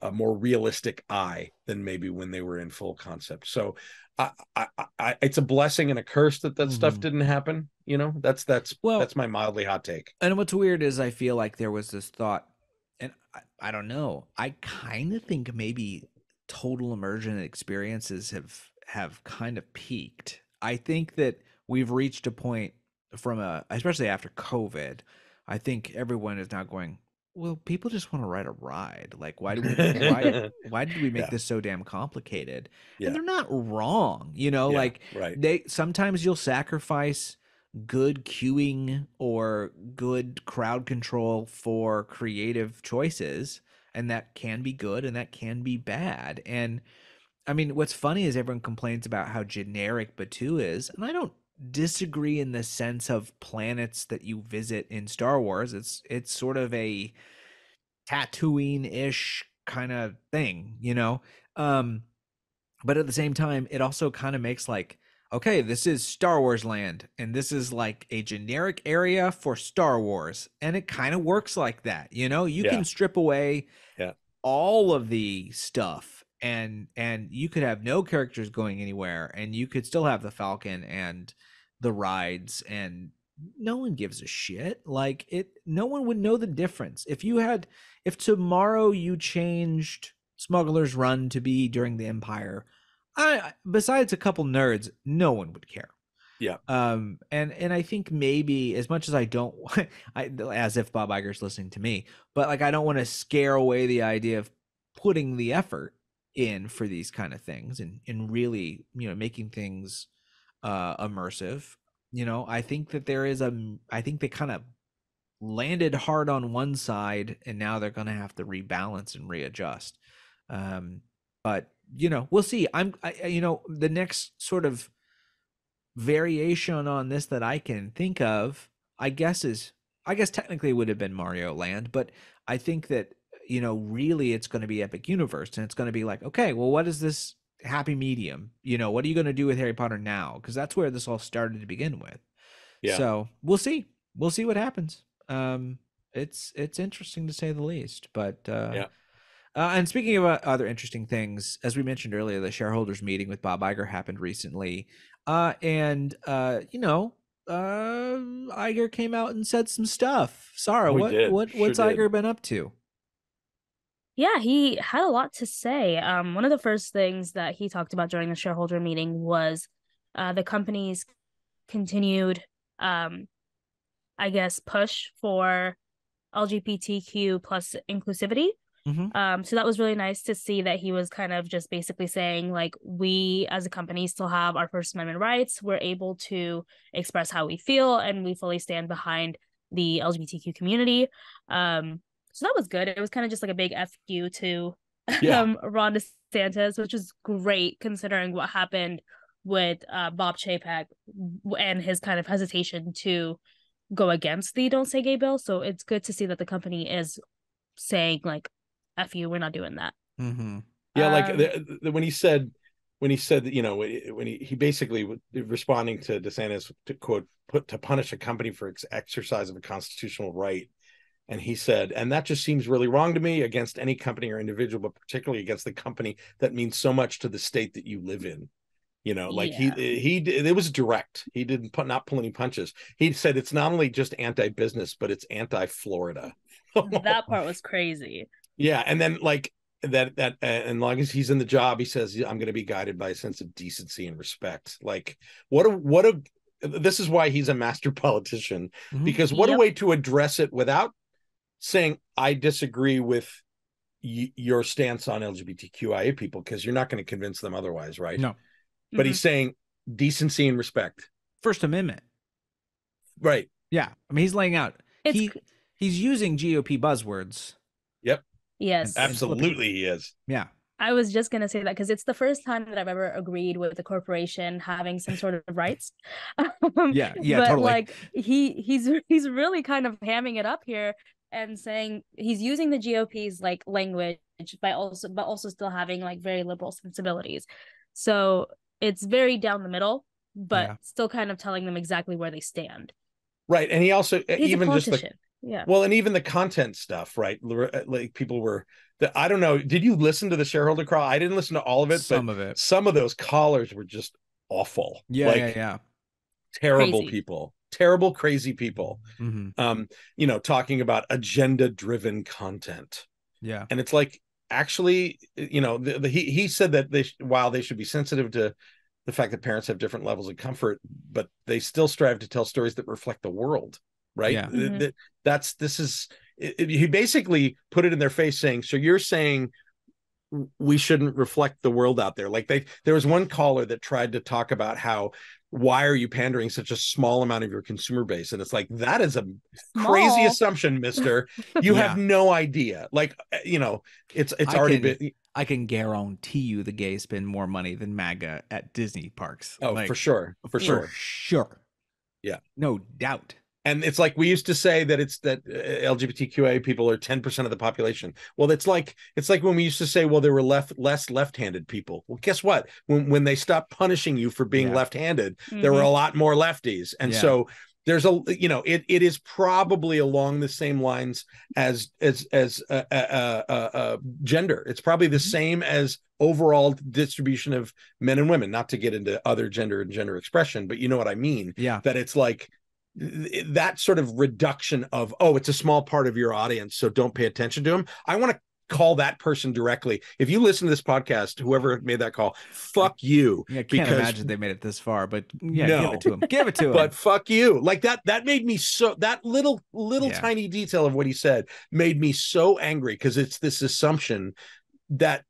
a more realistic eye than maybe when they were in full concept. So it's a blessing and a curse that stuff didn't happen. That's my mildly hot take. And what's weird is I feel like there was this thought, and I don't know, I kind of think maybe total immersion experiences have kind of peaked. I think that we've reached a point especially after COVID, I think everyone is now going, well, people just want to ride a ride. Like, why did we make this so damn complicated? Yeah. And they're not wrong, sometimes you'll sacrifice good queuing or good crowd control for creative choices, and that can be good and that can be bad. And I mean, what's funny is everyone complains about how generic Batuu is, and I don't disagree in the sense of planets that you visit in Star Wars. It's sort of a Tatooine-ish kind of thing, but at the same time, it also kind of makes like okay, this is Star Wars land, and this is like a generic area for Star Wars, and it kind of works like that. You know, you can strip away all of the stuff, and you could have no characters going anywhere, and you could still have the Falcon and the rides, and no one gives a shit. Like no one would know the difference if tomorrow you changed Smuggler's Run to be during the Empire. Besides a couple nerds, no one would care. Yeah. And I think maybe, as much as I don't, as if Bob Iger's listening to me, but like I don't want to scare away the idea of putting the effort in for these kind of things and really, you know, making things immersive. You know, I think that I think they kind of landed hard on one side, and now they're going to have to rebalance and readjust. But you know, we'll see. You know, the next sort of variation on this that I can think of, I guess technically would have been Mario Land, but I think that, you know, really it's going to be Epic Universe, and it's going to be like, okay, well, what is this happy medium? You know, what are you going to do with Harry Potter now? Because that's where this all started to begin with. Yeah. So we'll see what happens. It's interesting to say the least, but yeah. And speaking of other interesting things, as we mentioned earlier, the shareholders meeting with Bob Iger happened recently. You know, Iger came out and said some stuff. Sarah, what's Iger been up to? Yeah, he had a lot to say. One of the first things that he talked about during the shareholder meeting was the company's continued, I guess, push for LGBTQ plus inclusivity. So that was really nice to see that he was kind of just basically saying, like, we as a company still have our First Amendment rights. We're able to express how we feel, and we fully stand behind the LGBTQ community. So that was good. It was kind of just like a big FU to Ron DeSantis, which is great considering what happened with Bob Chapek and his kind of hesitation to go against the Don't Say Gay bill. So it's good to see that the company is saying, like, F you, we're not doing that. Yeah, like when he said that, you know, when he basically responding to DeSantis to quote to punish a company for exercise of a constitutional right. And he said, and that just seems really wrong to me, against any company or individual, but particularly against the company that means so much to the state that you live in. You know, like it was direct. He didn't not pull any punches. He said it's not only just anti-business, but it's anti-Florida. That part was crazy. Yeah, and then like that as long as he's in the job, he says, I'm going to be guided by a sense of decency and respect. Like this is why he's a master politician, because what a way to address it without saying I disagree with your stance on LGBTQIA people, because you're not going to convince them otherwise, right? No. But he's saying decency and respect. First Amendment. Right. Yeah. I mean, he's laying out. He's using GOP buzzwords. Yep. Yes. Absolutely he is. Yeah. I was just going to say that because it's the first time that I've ever agreed with a corporation having some sort of rights. Yeah, but totally. Like he's really kind of hamming it up here and saying he's using the GOP's like language but also still having like very liberal sensibilities. So it's very down the middle, but still kind of telling them exactly where they stand. Right. And he also he's even just and even the content stuff, right? Like people were I don't know. Did you listen to the shareholder call? I didn't listen to all of it, but some of those callers were just awful. Yeah. Terrible people. Terrible, crazy people. You know, talking about agenda-driven content. Yeah. And it's like, actually, you know, he said that while they should be sensitive to the fact that parents have different levels of comfort, but they still strive to tell stories that reflect the world, right? Yeah. He basically put it in their face saying, so you're saying we shouldn't reflect the world out there. Like there was one caller that tried to talk about why are you pandering such a small amount of your consumer base? And it's like, that is a crazy assumption, mister. You have no idea. Like, you know, it's already been. I can guarantee you the gays spend more money than MAGA at Disney parks. Oh, like, for sure. For sure. Yeah. No doubt. And it's like we used to say that it's that LGBTQA people are 10% of the population. Well, it's like when we used to say, well, there were less left-handed people. Well, guess what? When they stopped punishing you for being left-handed, there were a lot more lefties. And so there's it is probably along the same lines as gender. It's probably the same as overall distribution of men and women, not to get into other gender and gender expression, but you know what I mean? Yeah. That it's like that sort of reduction of, oh, it's a small part of your audience, so don't pay attention to them. I want to call that person directly. If you listen to this podcast, whoever made that call, fuck you. Yeah, I can't imagine they made it this far, but yeah, no. give it to him. Give it to him. But fuck you. Like that made me so, that little tiny detail of what he said made me so angry, because it's this assumption that,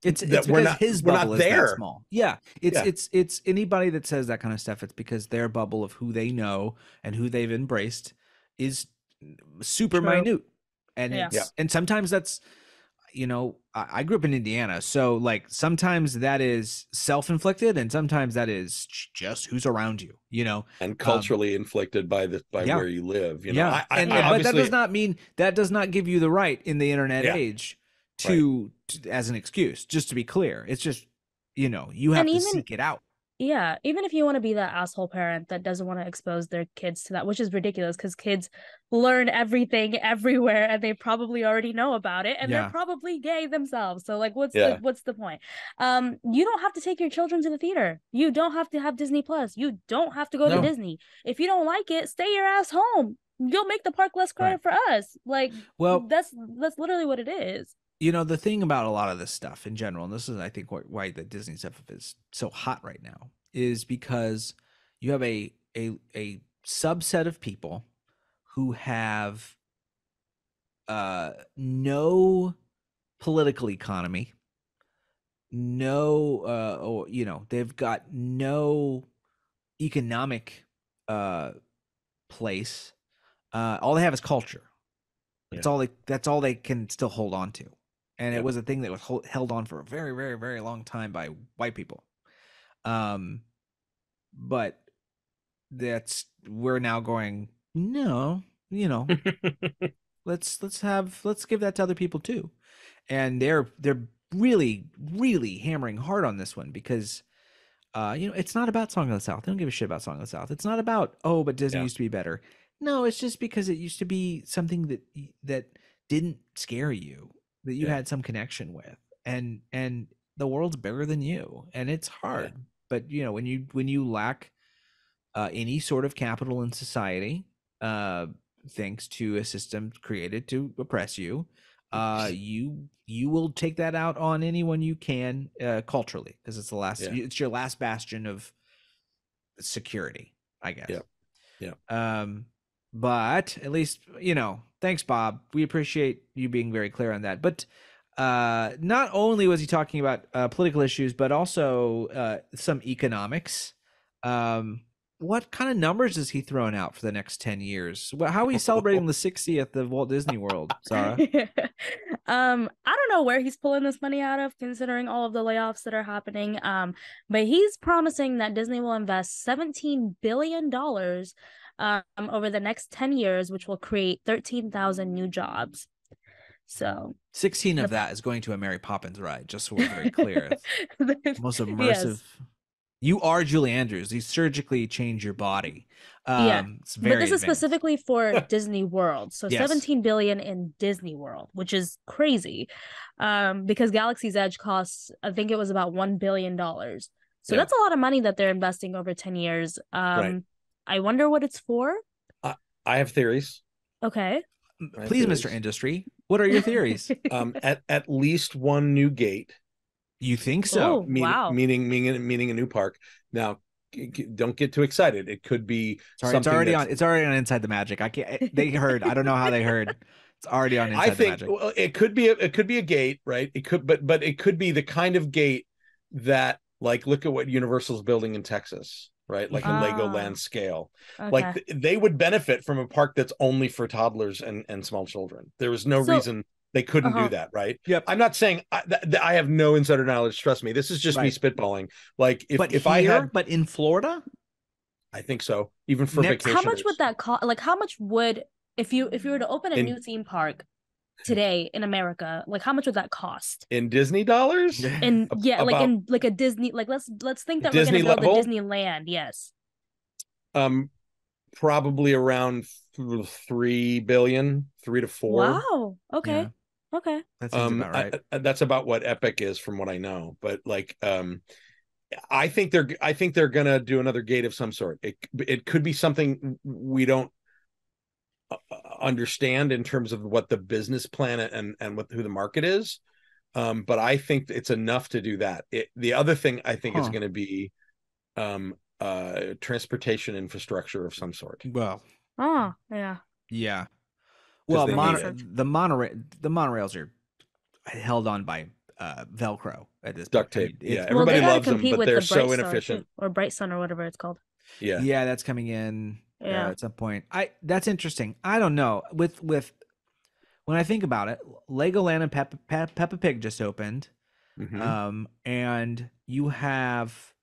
it's we're not, his bubble is that small. Yeah. It's anybody that says that kind of stuff, it's because their bubble of who they know and who they've embraced is super minute. And and sometimes that's, I grew up in Indiana, so like sometimes that is self-inflicted and sometimes that is just who's around you, and culturally inflicted by where you live, but that does not give you the right in the internet age to as an excuse, just to be clear. It's just, you have to seek it out. Yeah, even if you want to be that asshole parent that doesn't want to expose their kids to that, which is ridiculous because kids learn everything everywhere and they probably already know about it, and they're probably gay themselves. So like, what's the point? You don't have to take your children to the theater. You don't have to have Disney Plus. You don't have to go to Disney. If you don't like it, stay your ass home. You'll make the park less crowded for us. Like, well, that's literally what it is. The thing about a lot of this stuff in general, and this is, I think, why the Disney stuff is so hot right now, is because you have a subset of people who have no political economy, they've got no economic place. All they have is culture. That's all they can still hold on to. And it was a thing that was held on for a very, very, very long time by white people. But we're now going, no, let's give that to other people too. And they're really, really hammering hard on this one because, it's not about Song of the South. They don't give a shit about Song of the South. It's not about, but Disney used to be better. No, it's just because it used to be something that didn't scare you, that you had some connection with, and the world's bigger than you, and it's hard. But when you lack any sort of capital in society, thanks to a system created to oppress you, you will take that out on anyone you can culturally, because it's it's your last bastion of security, I guess. But at least, thanks, Bob. We appreciate you being very clear on that. But not only was he talking about political issues, but also some economics. What kind of numbers is he throwing out for the next 10 years? How are we celebrating the 60th of Walt Disney World, Sarah? I don't know where he's pulling this money out of, considering all of the layoffs that are happening. But he's promising that Disney will invest $17 billion over the next 10 years, which will create 13,000 new jobs. So 16 of that is going to a Mary Poppins ride, just so we're very clear. Most immersive. You are Julie Andrews. You surgically change your body. It's very but this advanced. is specifically for Disney World. So 17 billion in Disney World, which is crazy. Because Galaxy's Edge costs, I think it was about $1 billion. So that's a lot of money that they're investing over 10 years. I wonder what it's for. I have theories. Okay. Please, Mr. Industry, what are your theories? At least one new gate. You think so? Meaning a new park. Now, don't get too excited. It could be something. It's already on Inside the Magic. I can't. They heard. I don't know how they heard. It's already on Inside the Magic. Well, it could be a gate, right? It could, but it could be the kind of gate that, like, look at what Universal's building in Texas, right? Like a Legoland scale. Okay. Like they would benefit from a park that's only for toddlers and small children. There is no reason they couldn't do that, right? Yep. I'm not saying I have no insider knowledge. Trust me, this is just me spitballing. Like but in Florida, I think so. Even for Next- vacationers. How much would that cost? Like, how much would if you were to open a new theme park today in America? Like, how much would that cost in Disney dollars? And yeah, like About in like a Disney. Like, let's think that Disney we're going to build level? a Disneyland. Yes. Probably around 3 billion, 3 to 4. Wow. Okay. Yeah. Okay. That seems about right. That's about what Epic is from what I know. But like, I think they're gonna do another gate of some sort. It could be something we don't understand in terms of what the business plan and who the market is. But I think it's enough to do that. The other thing I think is going to be transportation infrastructure of some sort. Well, Oh, yeah. yeah. Well, they need the monorails are held on by Velcro at this Duct point. tape. It's- Yeah, everybody they gotta loves them, compete but with they're the so Bright Star, inefficient. too, or Bright Sun or whatever it's called. Yeah. Yeah, that's coming in Yeah. at some point. That's interesting. I don't know. With when I think about it, Legoland and Peppa Pig just opened. Mhm. And you have,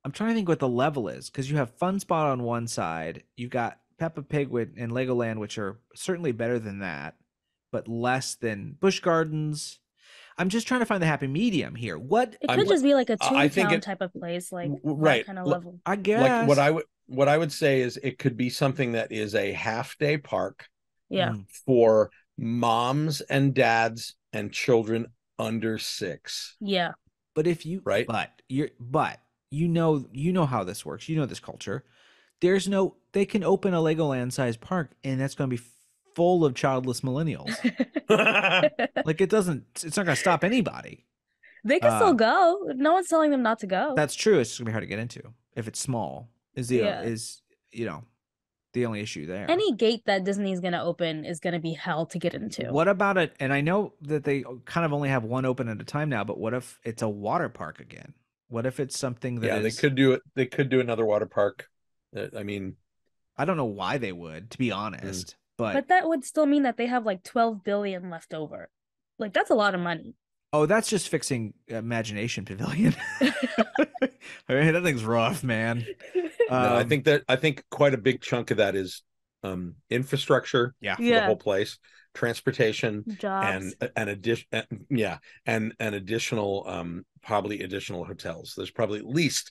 I'm trying to think what the level is, because you have Fun Spot on one side, you got Peppa Pig and Legoland, which are certainly better than that, but less than Busch Gardens. I'm just trying to find the happy medium here. It could just be like a I think Toontown type of place, like right. that kind of level. I guess. Like what I would say is it could be something that is a half-day park Yeah. for moms and dads and children under 6. Yeah. But if you right, but you know how this works. You know this culture. They can open a Legoland sized park and that's going to be full of childless millennials. Like it's not going to stop anybody. They can still go. No one's telling them not to go. That's true. It's just going to be hard to get into if it's small. Is the only issue there. Any gate that Disney is going to open is going to be hell to get into. What about it? And I know that they kind of only have one open at a time now, but what if it's a water park again? What if it's something that they could do it. They could do another water park. I mean, I don't know why they would, to be honest, but that would still mean that they have like 12 billion left over. Like that's a lot of money. Oh, that's just fixing Imagination Pavilion. I mean, that thing's rough, man. No, I think quite a big chunk of that is infrastructure for the whole place, transportation, jobs, and additional probably additional hotels. There's probably at least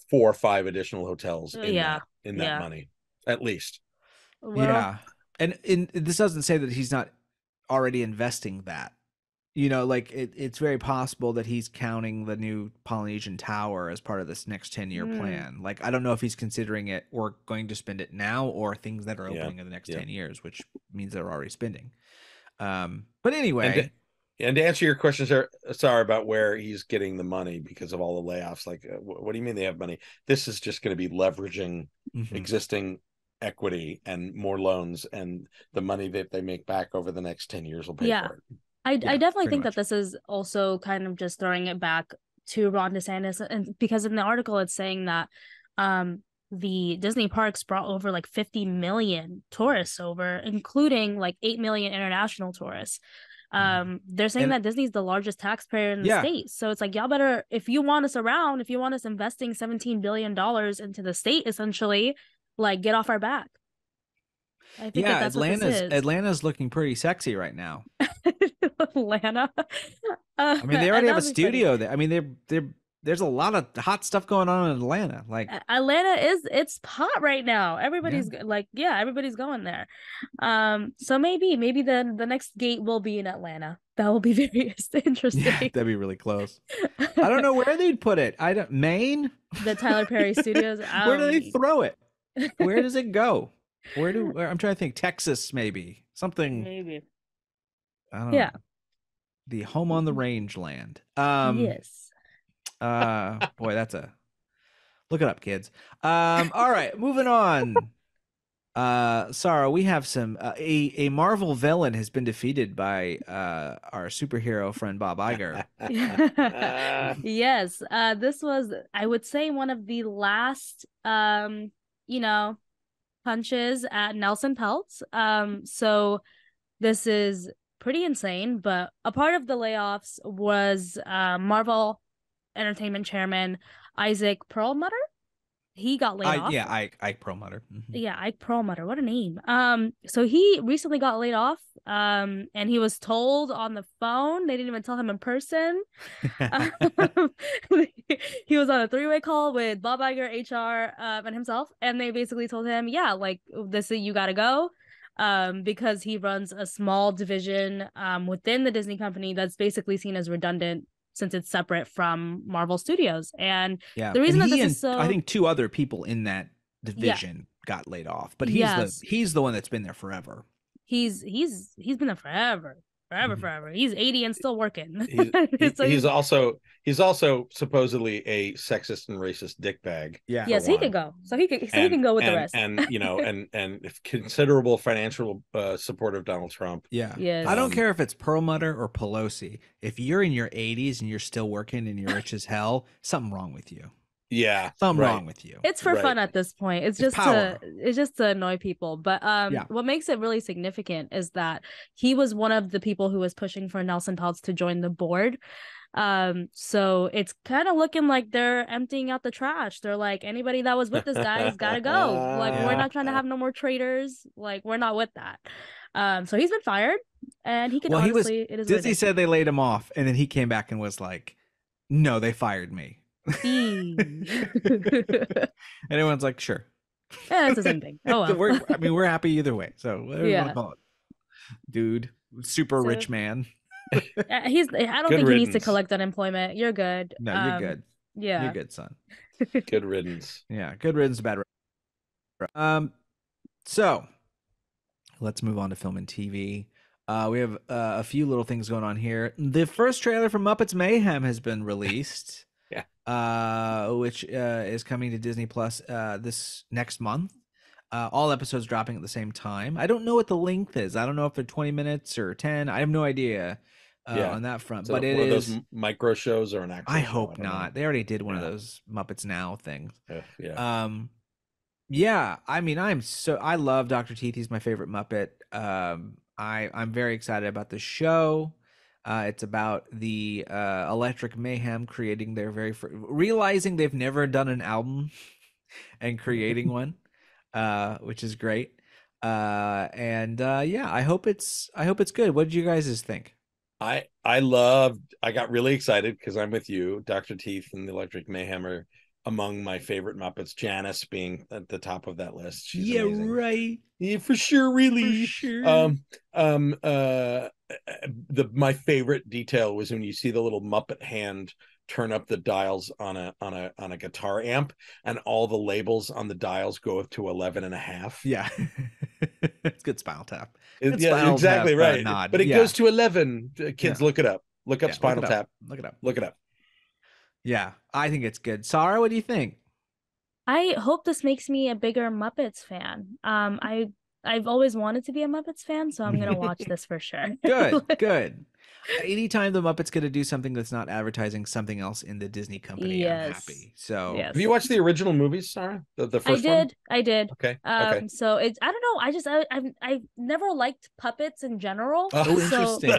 4 or 5 additional hotels in that money, at least. Well, and this doesn't say that he's not already investing that. You know, like it's very possible that he's counting the new Polynesian Tower as part of this next 10-year plan. Like, I don't know if he's considering it or going to spend it now or things that are opening in the next 10 years, which means they're already spending. But anyway. And to answer your question, sorry, about where he's getting the money because of all the layoffs. Like, what do you mean they have money? This is just going to be leveraging existing equity and more loans, and the money that they make back over the next 10 years will pay for it. I definitely think that this is also kind of just throwing it back to Ron DeSantis, and because in the article it's saying that the Disney parks brought over like 50 million tourists over, including like 8 million international tourists. They're saying that Disney's the largest taxpayer in the state, so it's like, y'all better, if you want us around, if you want us investing $17 billion into the state, essentially, like, get off our back. I think that's Atlanta's looking pretty sexy right now. Atlanta. I mean, they already have a studio there. I mean, there's a lot of hot stuff going on in Atlanta. Like, Atlanta it's hot right now. Everybody's everybody's going there. So maybe the next gate will be in Atlanta. That will be very interesting. Yeah, that'd be really close. I don't know where they'd put it. Maine? The Tyler Perry Studios. Where do they throw it? Where does it go? I'm trying to think. Texas, maybe something. Maybe. I don't know. The home on the range land. Yes. Boy, look it up, kids. All right, moving on. Sarah, we have some a Marvel villain has been defeated by our superhero friend Bob Iger. Yes. This was, I would say, one of the last punches at Nelson Peltz. So this is pretty insane, but a part of the layoffs was Marvel Entertainment chairman Isaac Perlmutter. he got laid off. Yeah, Ike Perlmutter. Mm-hmm. Yeah, Ike Perlmutter. What a name. So he recently got laid off. And he was told on the phone. They didn't even tell him in person. He was on a 3-way call with Bob Iger, HR, and himself, and they basically told him, yeah, like, this is, you gotta go. Because he runs a small division within the Disney company that's basically seen as redundant since it's separate from Marvel Studios. And the reason that this is so, I think 2 other people in that division got laid off, but he's the one that's been there forever. He's been there forever. Forever. He's 80 and still working. He's also supposedly a sexist and racist dickbag. Yeah. Yes, he can go. So he can go with the rest. And considerable financial support of Donald Trump. Yeah. Yes. I don't care if it's Perlmutter or Pelosi. If you're in your 80s and you're still working and you're rich as hell, something wrong with you. Yeah, something wrong with you. It's for fun at this point. It's just to annoy people. But what makes it really significant is that he was one of the people who was pushing for Nelson Peltz to join the board. So it's kind of looking like they're emptying out the trash. They're like, anybody that was with this guy has got to go. Like, we're not trying to have no more traitors. Like, we're not with that. So he's been fired, and he can honestly. Disney said they laid him off, and then he came back and was like, "No, they fired me." And everyone's like, sure. Yeah, it's the same thing. Oh well. we're happy either way. So whatever you want to call it. Dude, super rich man. I don't think he needs to collect unemployment. You're good. No, you're good. Yeah. You're good, son. Good riddance. Yeah, good riddance, bad. So let's move on to film and TV. We have a few little things going on here. The first trailer for Muppets Mayhem has been released. Which is coming to Disney Plus this next month. All episodes dropping at the same time. I don't know what the length is. I don't know if they're 20 minutes or 10. I have no idea on that front. So but it is those micro shows or an actual I show? hope not. They already did one of those Muppets Now things. Yeah. I mean, I love Dr. Teeth. He's my favorite Muppet. I'm very excited about the show. It's about the Electric Mayhem creating their realizing they've never done an album and creating one, which is great. I hope it's good. What did you guys think? I got really excited because I'm with you. Dr. Teeth and the Electric Mayhem are among my favorite Muppets. Janice being at the top of that list. She's amazing. Right. Yeah, for sure, really. For sure. My favorite detail was when you see the little Muppet hand turn up the dials on a guitar amp, and all the labels on the dials go up to 11.5. Yeah. It's good Spinal Tap. Exactly right. Nod. But it goes to 11. Kids, look it up. Look up Spinal Tap. Look it up. Look it up. Yeah, I think it's good. Sarah, what do you think? I hope this makes me a bigger Muppets fan. I've always wanted to be a Muppets fan, so I'm gonna watch this for sure. Good. Anytime the Muppets get to do something that's not advertising something else in the Disney company, I'm happy. So, have you watched the original movies, Sarah? The first one? I did. Okay. So it's, I don't know. I've never liked puppets in general. Oh, interesting.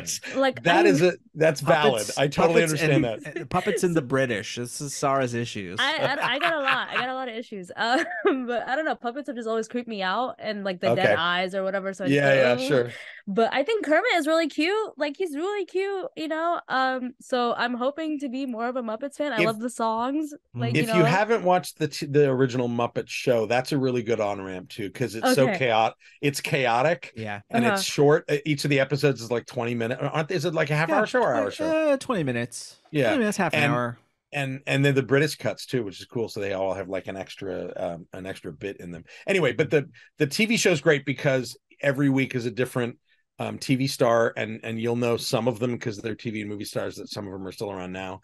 That's valid. I totally understand that. Puppets in the British. This is Sarah's issues. I got a lot of issues. But I don't know. Puppets have just always creeped me out, and like the dead eyes or whatever. So sure. But I think Kermit is really cute. Like, he's really cute, you know. So I'm hoping to be more of a Muppets fan. I love the songs. Like, if you haven't watched the original Muppet show, that's a really good on ramp too, because it's so chaotic. It's chaotic, and it's short. Each of the episodes is like 20 minutes. Is it like a half hour show or hour show? 20 minutes. Yeah, 20 minutes, half an hour. And then the British cuts too, which is cool. So they all have like an extra bit in them. Anyway, but the TV show is great because every week is a different TV star, and you'll know some of them because they're TV and movie stars, that some of them are still around now.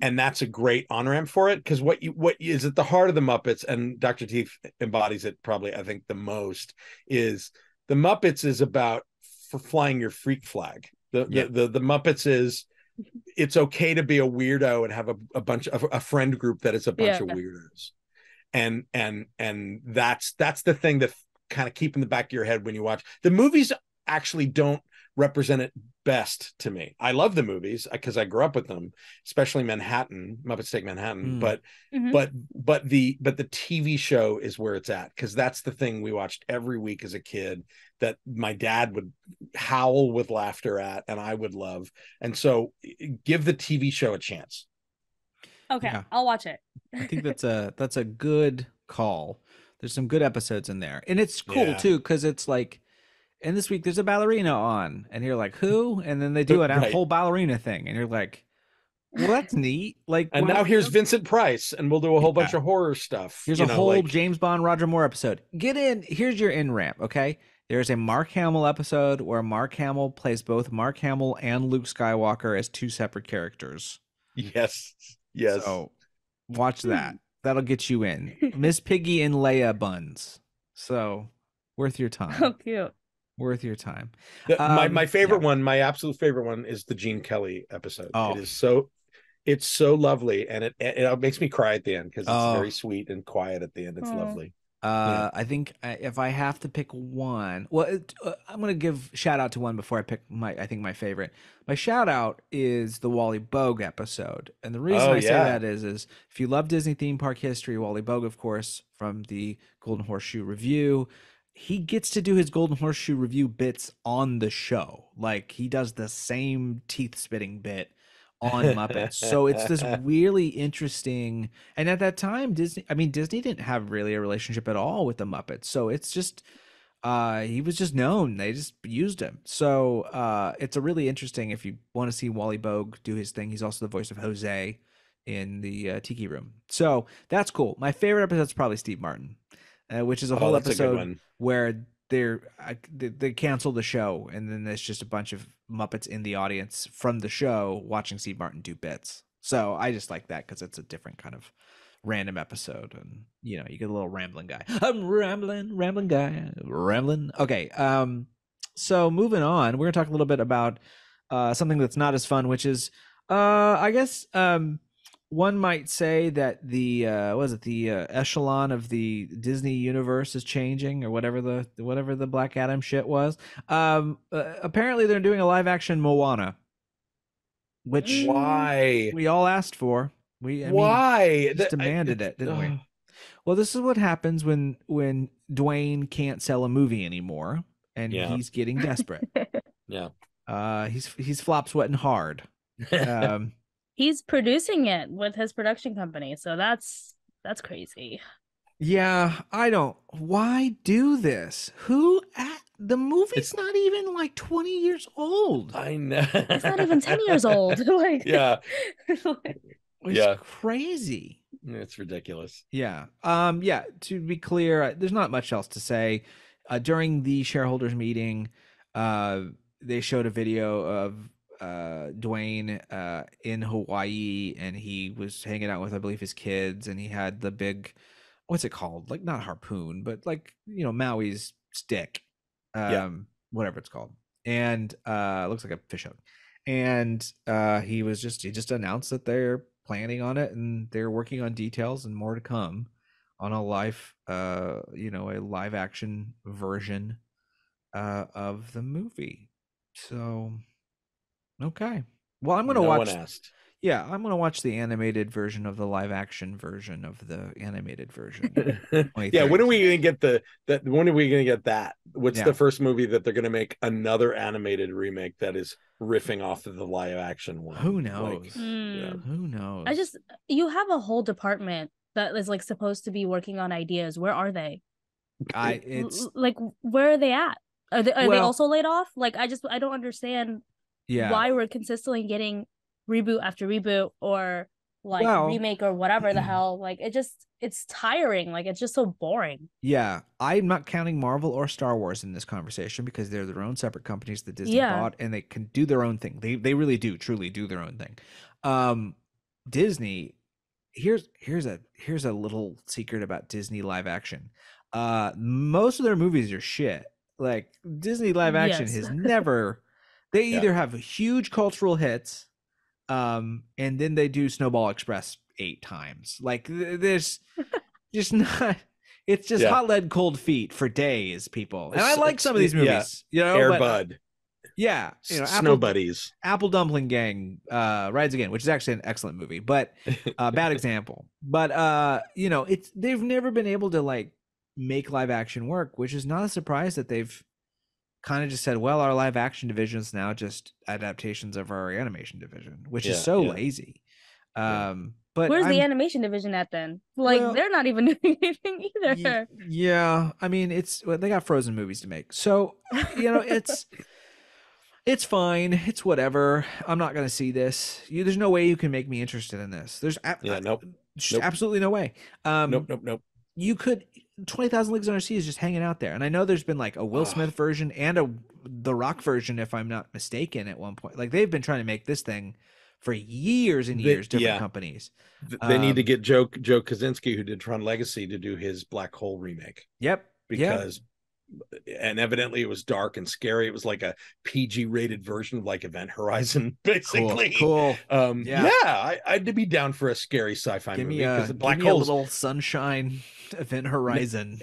And that's a great on-ramp for it, because what is at the heart of the Muppets, and Dr. Teeth embodies it probably, I think, the most, is the Muppets is about flying your freak flag. The Muppets is, it's okay to be a weirdo and have a bunch of a friend group that is a bunch of weirdos. And that's the thing that kind of keep in the back of your head when you watch. The movies actually don't represent it best to me. I love the movies because I grew up with them, especially Manhattan, Muppets Take Manhattan. But the TV show is where it's at, because that's the thing we watched every week as a kid that my dad would howl with laughter at, and I would love. And so, give the TV show a chance. Okay, yeah. I'll watch it. I think that's a good call. There's some good episodes in there, and it's cool too, because it's like, and this week there's a ballerina on, and you're like, who? And then they do a whole ballerina thing, and you're like, well, that's neat. Like, and now here's Vincent Price, and we'll do a whole bunch of horror stuff. Here's a whole James Bond, Roger Moore episode. Get in. Here's your in ramp. Okay, there's a Mark Hamill episode where Mark Hamill plays both Mark Hamill and Luke Skywalker as two separate characters. Yes. So watch that. That'll get you in. Miss Piggy and Leia buns. So worth your time. Oh, cute. Worth your time. My favorite one, my absolute favorite one, is the Gene Kelly episode. It is it's so lovely, and it makes me cry at the end, because it's very sweet and quiet at the end. It's lovely. I think if I have to pick one, I'm going to give shout out to one before I pick my favorite. My shout out is the Wally Bogue episode. And the reason I say that is if you love Disney theme park history, Wally Bogue, of course, from the Golden Horseshoe Review, he gets to do his Golden Horseshoe Review bits on the show. Like, he does the same teeth spitting bit on Muppets. So it's this really interesting, and at that time Disney didn't have really a relationship at all with the Muppets, so it's just he was just known, they just used him. So it's a really interesting, if you want to see Wally Bogue do his thing. He's also the voice of Jose in the Tiki Room, so that's cool. My favorite episode is probably Steve Martin, which is a whole episode where they cancel the show, and then there's just a bunch of Muppets in the audience from the show watching Steve Martin do bits. So I just like that because it's a different kind of random episode, and you get a little rambling guy. I'm rambling guy. Okay. So moving on, we're gonna talk a little bit about something that's not as fun, which is I guess one might say that the echelon of the Disney universe is changing, or whatever the Black Adam shit was. Apparently they're doing a live action Moana, which we all asked for. We just demanded it, didn't we? Well, this is what happens when Dwayne can't sell a movie anymore, and he's getting desperate. He's flop sweating hard. He's producing it with his production company, so that's crazy. Yeah, why do this? The movie's not even like 20 years old. I know. It's not even 10 years old. It's crazy. It's ridiculous. Yeah. To be clear, there's not much else to say. During the shareholders meeting, they showed a video of Dwayne in Hawaii, and he was hanging out with, I believe, his kids, and he had the big, what's it called? Like, not harpoon, but like, Maui's stick, whatever it's called. And looks like a fish hook. And he just announced that they're planning on it, and they're working on details and more to come on a live action version of the movie. So okay. Well, I'm going to watch. I'm going to watch the animated version of the live action version of the animated version. When are we going to get when are we going to get that? What's the first movie that they're going to make another animated remake that is riffing off of the live action one? Who knows? Who knows? You have a whole department that is like supposed to be working on ideas. Where are they? Where are they at? Are they also laid off? Like, I don't understand why we're consistently getting reboot after reboot, or remake, or whatever the hell. Like, it's tiring. Like, it's just so boring. Yeah, I'm not counting Marvel or Star Wars in this conversation, because they're their own separate companies that Disney bought, and they can do their own thing. They really do truly do their own thing. Disney, here's a little secret about Disney live action. Most of their movies are shit. Like, Disney live action has never. They either have huge cultural hits, and then they do Snowball Express 8 times. Like, there's just not. It's just hot lead, cold feet for days, people. And I like some of these movies. Air Bud. Yeah, Snow Buddies. Apple Dumpling Gang Rides Again, which is actually an excellent movie, but bad example. But they've never been able to like make live action work, which is not a surprise that they've kind of just said, well, our live action division is now just adaptations of our animation division, which is so lazy. But where's the animation division at then? Like, they're not even doing anything either. Yeah, I mean, they got Frozen movies to make, so it's fine. It's whatever. I'm not gonna see this. There's no way you can make me interested in this. There's absolutely no way. Nope. You could 20,000 Leagues Under Sea is just hanging out there, and I know there's been like a Will Smith version and the Rock version, if I'm not mistaken, at one point. Like they've been trying to make this thing for years and years. Different companies. They need to get Joe Kosinski, who did Tron Legacy, to do his Black Hole remake. Yep. Because and evidently it was dark and scary. It was like a PG rated version of like Event Horizon, basically. Cool. I'd be down for a scary sci-fi movie because the Black Hole, a little sunshine Event Horizon.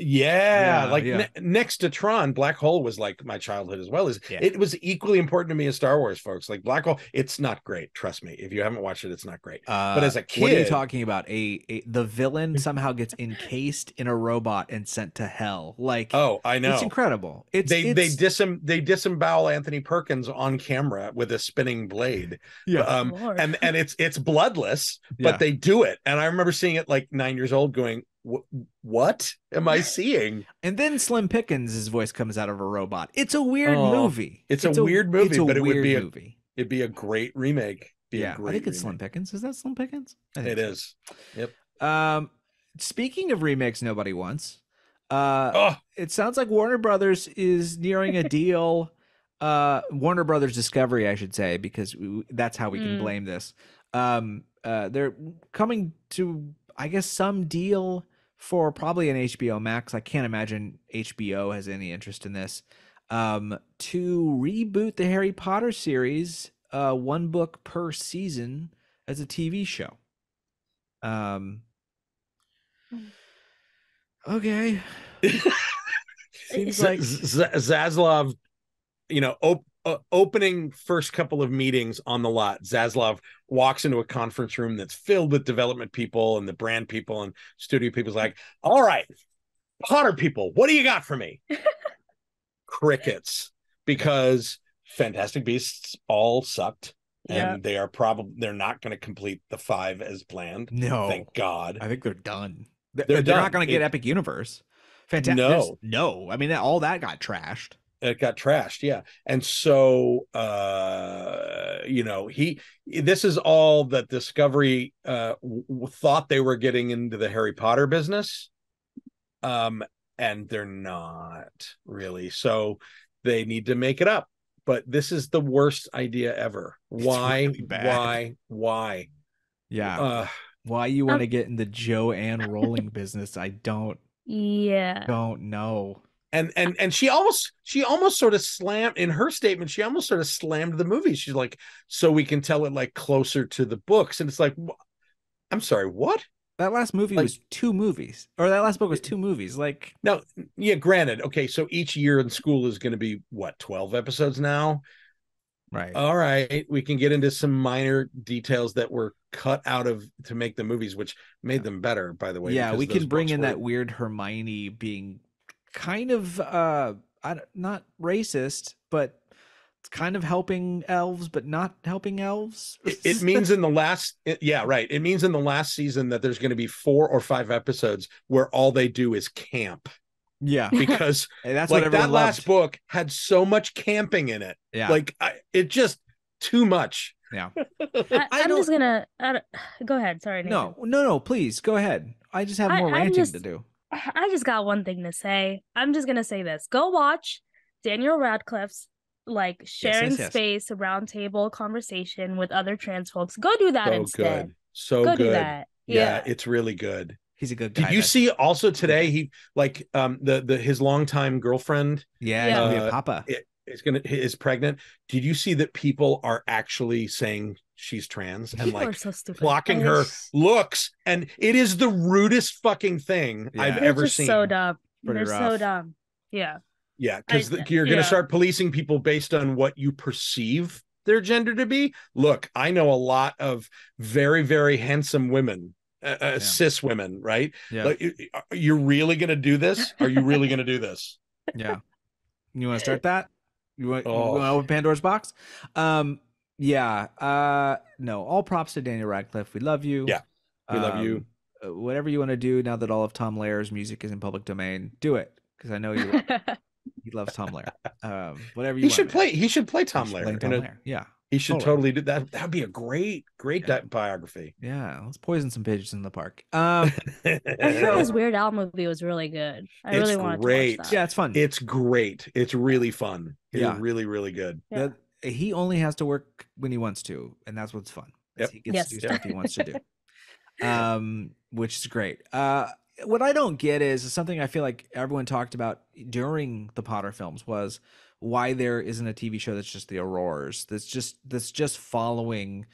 Next to Tron, Black Hole was like my childhood as well. It was equally important to me as Star Wars, folks. Like Black Hole, it's not great. Trust me, if you haven't watched it, it's not great. But as a kid, what are you talking about? The villain somehow gets encased in a robot and sent to hell. Like, oh, I know, it's incredible. They disembowel Anthony Perkins on camera with a spinning blade. And it's bloodless, but they do it. And I remember seeing it like 9 years old, going, what am I seeing? And then Slim Pickens' voice comes out of a robot. It's a weird movie. It's a weird movie, but it would be it'd be a great remake. I think it's Slim Pickens. Is that Slim Pickens? It is. Yep. Speaking of remakes nobody wants, it sounds like Warner Brothers is nearing a deal. Warner Brothers Discovery, I should say, because that's how we can blame this. They're coming to, I guess, some deal for probably an HBO Max. I can't imagine HBO has any interest in this. To reboot the Harry Potter series, one book per season as a TV show. Okay. Seems like Zaslav, opening first couple of meetings on the lot, Zaslav walks into a conference room that's filled with development people and the brand people and studio people's like, all right, Potter people, what do you got for me? Crickets, because Fantastic Beasts all sucked. And they're not going to complete the 5 as planned. No, thank God. I think they're done. They're not going to get Epic Universe. Fantastic. No. I mean, all that got trashed. It got trashed, yeah. And so, this is all that Discovery thought they were getting into the Harry Potter business, and they're not really. So they need to make it up. But this is the worst idea ever. Why? Really why? Yeah. Why you want to get in the Joanne Rowling business? I don't know. And she almost sort of slammed in her statement. She almost sort of slammed the movie. She's like, so we can tell it like closer to the books. And it's like, I'm sorry, what? That last movie was 2 movies, or that last book was 2 movies. Like, no, yeah, granted. Okay, so each year in school is going to be 12 episodes now, right? All right, we can get into some minor details that were cut out of to make the movies, which made them better, by the way. Yeah, we can bring in that weird Hermione being kind of not racist, but it's kind of helping elves, but not helping elves. It means in the last, it means in the last season that there's going to be 4 or 5 episodes where all they do is camp. Yeah, because that's like what that last loved. Book had so much camping in it. Yeah, like it just too much. Yeah, I'm just gonna go ahead. Sorry, Nathan. No, please go ahead. I just have more ranting to do. I just got one thing to say. I'm just gonna say this: go watch Daniel Radcliffe's like sharing space roundtable conversation with other trans folks. Go do that instead. Good. So go good. Do that. Yeah, it's really good. He's a good guy. Did you see also today? He like his longtime girlfriend. Yeah, he's gonna be a papa. Is pregnant. Did you see that people are actually saying she's trans and like blocking her looks? And it is the rudest fucking thing I've ever seen. So dumb. They're so dumb. Yeah. Yeah, because you're going to start policing people based on what you perceive their gender to be. Look, I know a lot of very, very handsome women, cis women, right? Yeah. Like, you're really going to do this? Are you really going to do this? Yeah. You want to start that? You want to open Pandora's box? Yeah. No, all props to Daniel Radcliffe. We love you. Yeah. We love you. Whatever you want to do now that all of Tom Lair's music is in public domain, do it. Because I know you love it. He loves Tom Lair. Whatever you want. He should play Tom Lair. Yeah. He should totally do that. That would be a great biography. Yeah. Let's poison some pigeons in the park. I heard this Weird Al movie was really good. I really wanted to watch that. Yeah, it's fun. It's great. It's really fun. It's really, really good. Yeah. He only has to work when he wants to, and that's what's fun. Yep. He gets to do stuff he wants to do. Which is great. What I don't get is something I feel like everyone talked about during the Potter films was why there isn't a TV show that's just the Auroras. That's just following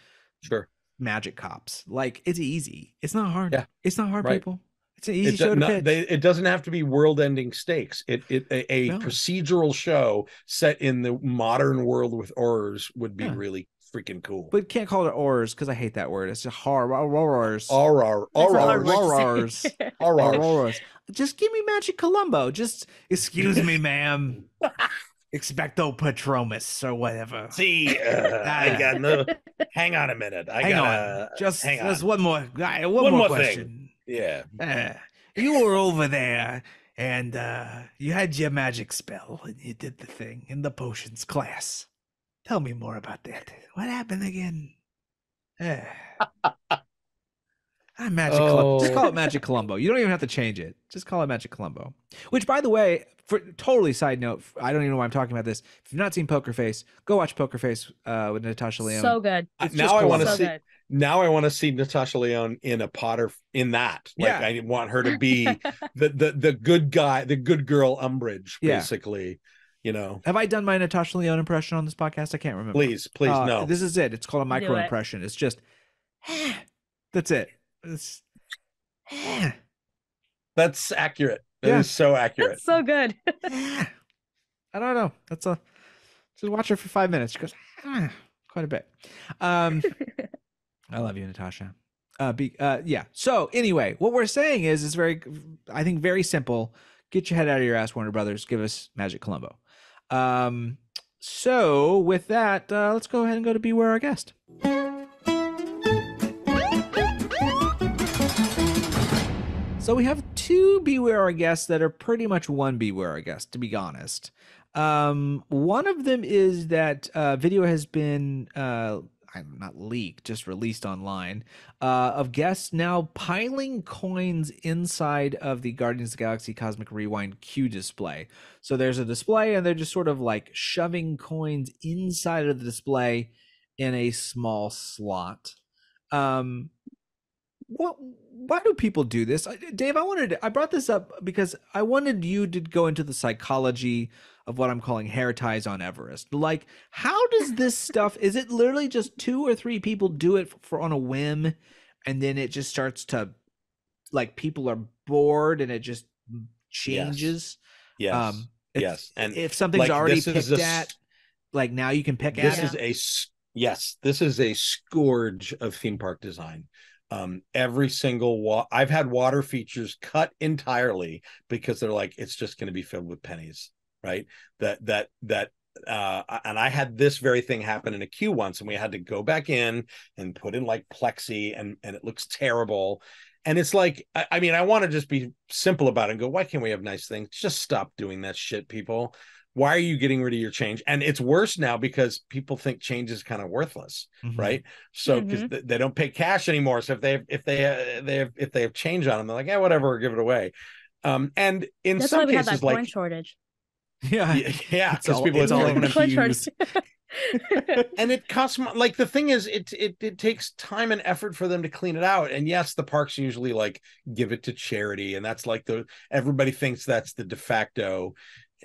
magic cops. Like, it's easy. It's not hard. Yeah. It's not hard, people. It's an easy show to pitch. It doesn't have to be world-ending stakes. A procedural show set in the modern world with horrors would be really freaking cool. But can't call it horrors because I hate that word. It's just horrors. Horrors. Just give me Magic Columbo. Just excuse me, ma'am. Expecto Patronus or whatever. See, I got no. Hang on a minute. Hang on. Just one more question. Thing. Yeah. You were over there and you had your magic spell and you did the thing in the potions class. Tell me more about that. What happened again? Magic Columbo. Just call it Magic Columbo. You don't even have to change it. Just call it Magic Columbo. Which, by the way, for totally side note, I don't even know why I'm talking about this. If you've not seen Poker Face, go watch Poker Face with Natasha Lyonne. So good. Now I want to see. Now I want to see Natasha Lyonne in a Potter in that. Like, I want her to be the good guy, the good girl Umbridge, basically. You know. Have I done my Natasha Lyonne impression on this podcast? I can't remember. Please, no. This is it. It's called a micro impression. It's just that's it. It's that's accurate. That is so accurate. That's so good. I don't know. Just watch her for 5 minutes. She goes quite a bit. I love you, Natasha. Yeah. So anyway, what we're saying is very, I think, very simple. Get your head out of your ass, Warner Brothers. Give us Magic Columbo. So with that, let's go ahead and go to Beware Our Guest. So we have two Beware Our Guests that are pretty much one Beware Our Guest, to be honest. One of them is that video has been not leaked, just released online, of guests now piling coins inside of the Guardians of the Galaxy Cosmic Rewind Q display. So there's a display and they're just sort of like shoving coins inside of the display in a small slot. Why do people do this? Dave, I brought this up because I wanted you to go into the psychology of what I'm calling hair ties on Everest. Like, how does this stuff, is it literally just 2 or 3 people do it for on a whim and then it just starts to, like, people are bored and it just changes? Yes. And if something's like, already picked at, like, now you can pick at it. This is a scourge of theme park design. Every single I've had water features cut entirely because they're like, it's just going to be filled with pennies, right? And I had this very thing happen in a queue once, and we had to go back in and put in like plexi, and it looks terrible. And it's like, I mean, I want to just be simple about it and go, why can't we have nice things? Just stop doing that shit, people. Why are you getting rid of your change? And it's worse now because people think change is kind of worthless, right? So because they don't pay cash anymore. So if they have change on them, they're like, yeah, whatever, give it away. And in That's some why we cases, had that like coin shortage. Yeah, because people are all confused. And it costs, like, the thing is, it takes time and effort for them to clean it out. And yes, the parks usually like give it to charity, and that's like everybody thinks that's the de facto.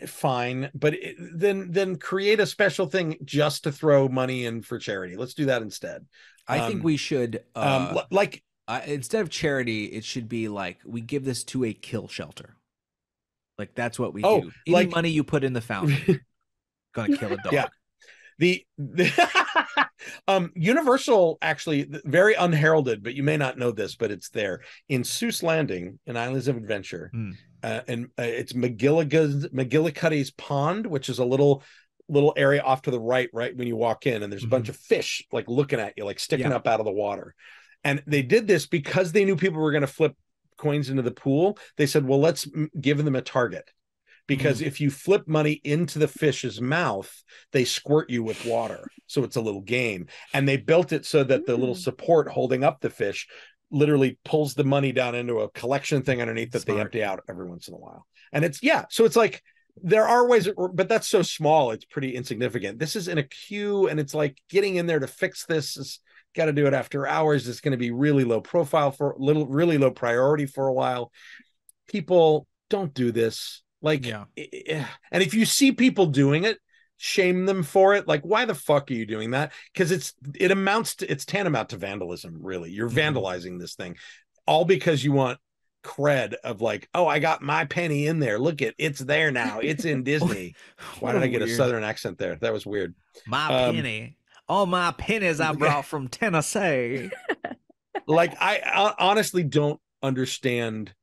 Fine, but then create a special thing just to throw money in for charity. Let's do that instead. I think we should like instead of charity, it should be like we give this to a kill shelter. Like that's what we do. Any money you put in the fountain, gonna kill a dog. Yeah. The Universal, actually, very unheralded, but you may not know this, but it's there in Seuss Landing in Islands of Adventure. And it's McGillicuddy's Pond, which is a little area off to the right when you walk in, and there's a bunch of fish like looking at you, like sticking up out of the water. And they did this because they knew people were going to flip coins into the pool. They said, well, let's give them a target. Because if you flip money into the fish's mouth, they squirt you with water. So it's a little game. And they built it so that the little support holding up the fish literally pulls the money down into a collection thing underneath that they empty out every once in a while. And it's, so it's like, there are ways, but that's so small, it's pretty insignificant. This is in a queue, and it's like getting in there to fix this is got to do it after hours. It's going to be really low profile really low priority for a while. People don't do this. Like, and if you see people doing it, shame them for it. Like, why the fuck are you doing that? Because it's tantamount to vandalism, really. You're vandalizing this thing, all because you want cred of like, oh, I got my penny in there. Look it's there now. It's in Disney. Why did I get a Southern accent there? That was weird. My penny. All my pennies I brought from Tennessee. Like, I honestly don't understand.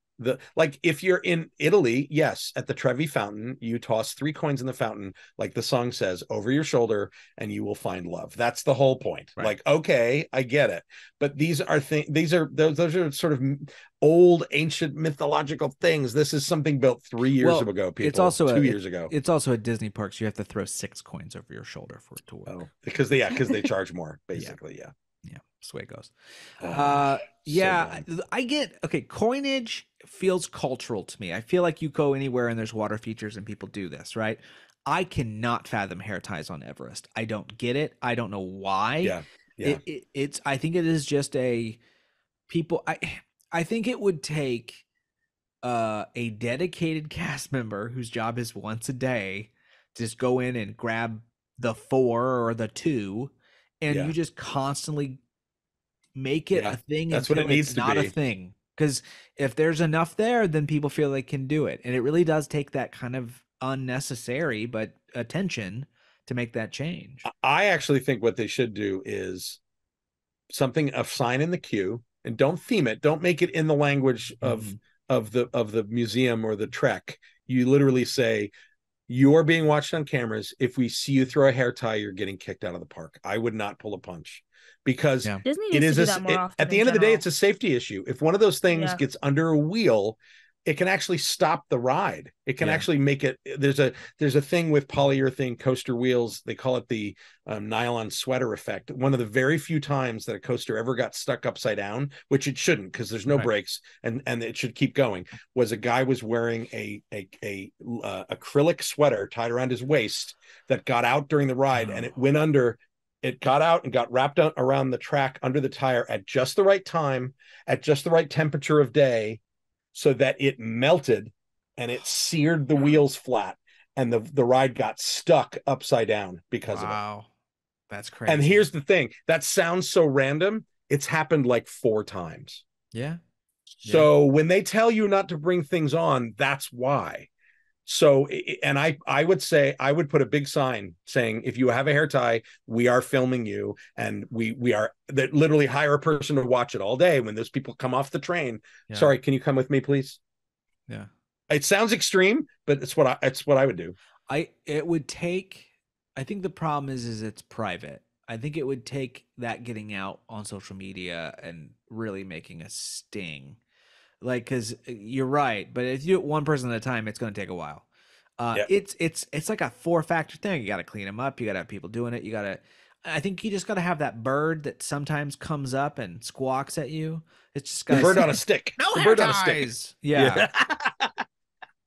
If you're in Italy, yes, at the Trevi fountain, you toss 3 coins in the fountain, like the song says, over your shoulder, and you will find love. That's the whole point. Right. Like, okay, I get it. But those are sort of old, ancient, mythological things. This is something built 3 years ago, people. It's also 2 years ago. It's also at Disney parks. You have to throw 6 coins over your shoulder for it to work. Oh, because they charge more, basically. Yeah. That's the way it goes. I get, coinage feels cultural to me. I feel like you go anywhere and there's water features and people do this, right? I cannot fathom hair ties on Everest. I don't get it. I don't know why. It's I think it is just I think it would take a dedicated cast member whose job is once a day to just go in and grab the 4 or the 2, and you just constantly make it a thing. That's what it needs to be. Not a thing, because if there's enough there, then people feel they can do it, and it really does take that kind of unnecessary but attention to make that change. I actually think what they should do is a sign in the queue, and don't theme it. Don't make it in the language of the museum or the trek. You literally say, you are being watched on cameras. If we see you throw a hair tie, you're getting kicked out of the park. I would not pull a punch, because Disney needs to do that more often at the end of the day, it's a safety issue. If one of those things gets under a wheel, it can actually stop the ride. It can actually make it. There's a thing with polyurethane coaster wheels. They call it the nylon sweater effect. One of the very few times that a coaster ever got stuck upside down, which it shouldn't, because there's no brakes, and it should keep going, was a guy was wearing a acrylic sweater tied around his waist that got out during the ride, and it went under. It got out and got wrapped around the track under the tire at just the right time, at just the right temperature of day, so that it melted and it seared the wheels flat, and the ride got stuck upside down because of it. Wow. That's crazy. And here's the thing. That sounds so random. It's happened like 4 times. Yeah. So when they tell you not to bring things on, that's why. So, and I would say, I would put a big sign saying, if you have a hair tie, we are filming you, and we are that literally hire a person to watch it all day. When those people come off the train, sorry, can you come with me, please? Yeah. It sounds extreme, but it's what I would do. I think the problem is it's private. I think it would take that getting out on social media and really making a sting. Like, because you're right, but if you do it one person at a time, it's going to take a while. It's like a 4-factor thing. You got to clean them up. You got to have people doing it. I think you just got to have that bird that sometimes comes up and squawks at you. It's just got bird on a stick. No bird on a stick. Yeah.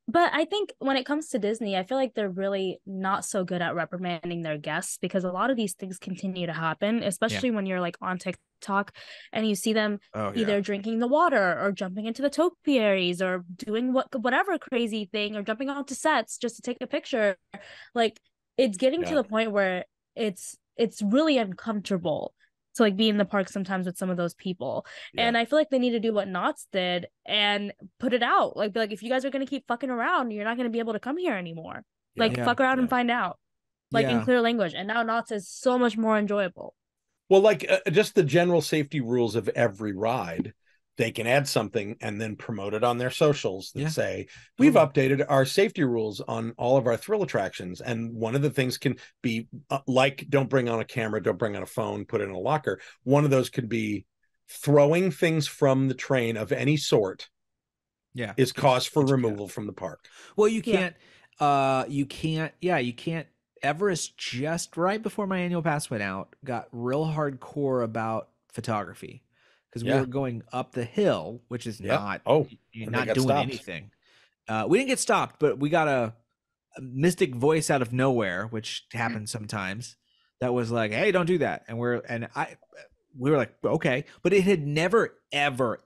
But I think when it comes to Disney, I feel like they're really not so good at reprimanding their guests, because a lot of these things continue to happen, especially when you're like on TikTok and you see them either drinking the water or jumping into the topiaries or doing whatever crazy thing or jumping onto sets just to take a picture. Like, it's getting to the point where it's really uncomfortable to like be in the park sometimes with some of those people. Yeah. And I feel like they need to do what Knott's did and put it out. Like, be like, if you guys are going to keep fucking around, you're not going to be able to come here anymore. Yeah. Like, fuck around and find out. Like, in clear language. And now Knott's is so much more enjoyable. Well, like just the general safety rules of every ride, they can add something and then promote it on their socials that say, we've updated our safety rules on all of our thrill attractions. And one of the things can be like, don't bring on a camera, don't bring on a phone, put it in a locker. One of those could be throwing things from the train of any sort. Yeah. Is cause for removal from the park. Well, you can't, you can't. Everest, just right before my annual pass went out, got real hardcore about photography because we were going up the hill, which is not you're not doing anything. We didn't get stopped, but we got a mystic voice out of nowhere, which happens sometimes. That was like, "Hey, don't do that," and we were like, "Okay," but it had never, ever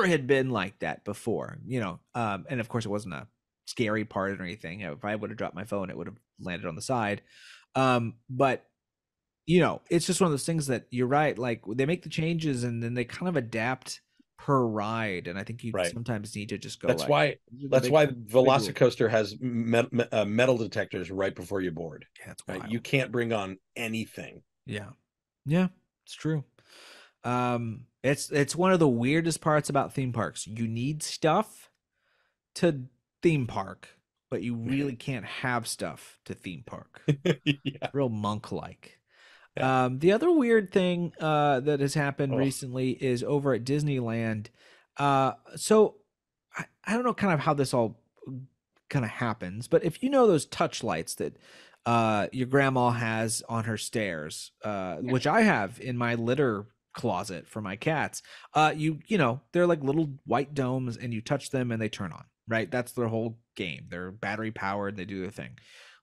had been like that before, you know. And of course, it wasn't a scary part or anything. You know, if I would have dropped my phone, it would have landed on the side. But you know, it's just one of those things that you're right. Like they make the changes and then they kind of adapt per ride. And I think you sometimes need to just go. That's why Velocicoaster has metal detectors right before you board. Yeah, that's wild. You can't bring on anything. Yeah, it's true. It's one of the weirdest parts about theme parks. You need stuff to theme park, but you really can't have stuff to theme park. Real monk-like. The other weird thing that has happened recently is over at Disneyland. So I don't know kind of how this all kind of happens, but if you know those touch lights that your grandma has on her stairs, which I have in my litter closet for my cats, you know, they're like little white domes and you touch them and they turn on. Right, that's their whole game. They're battery powered. They do their thing.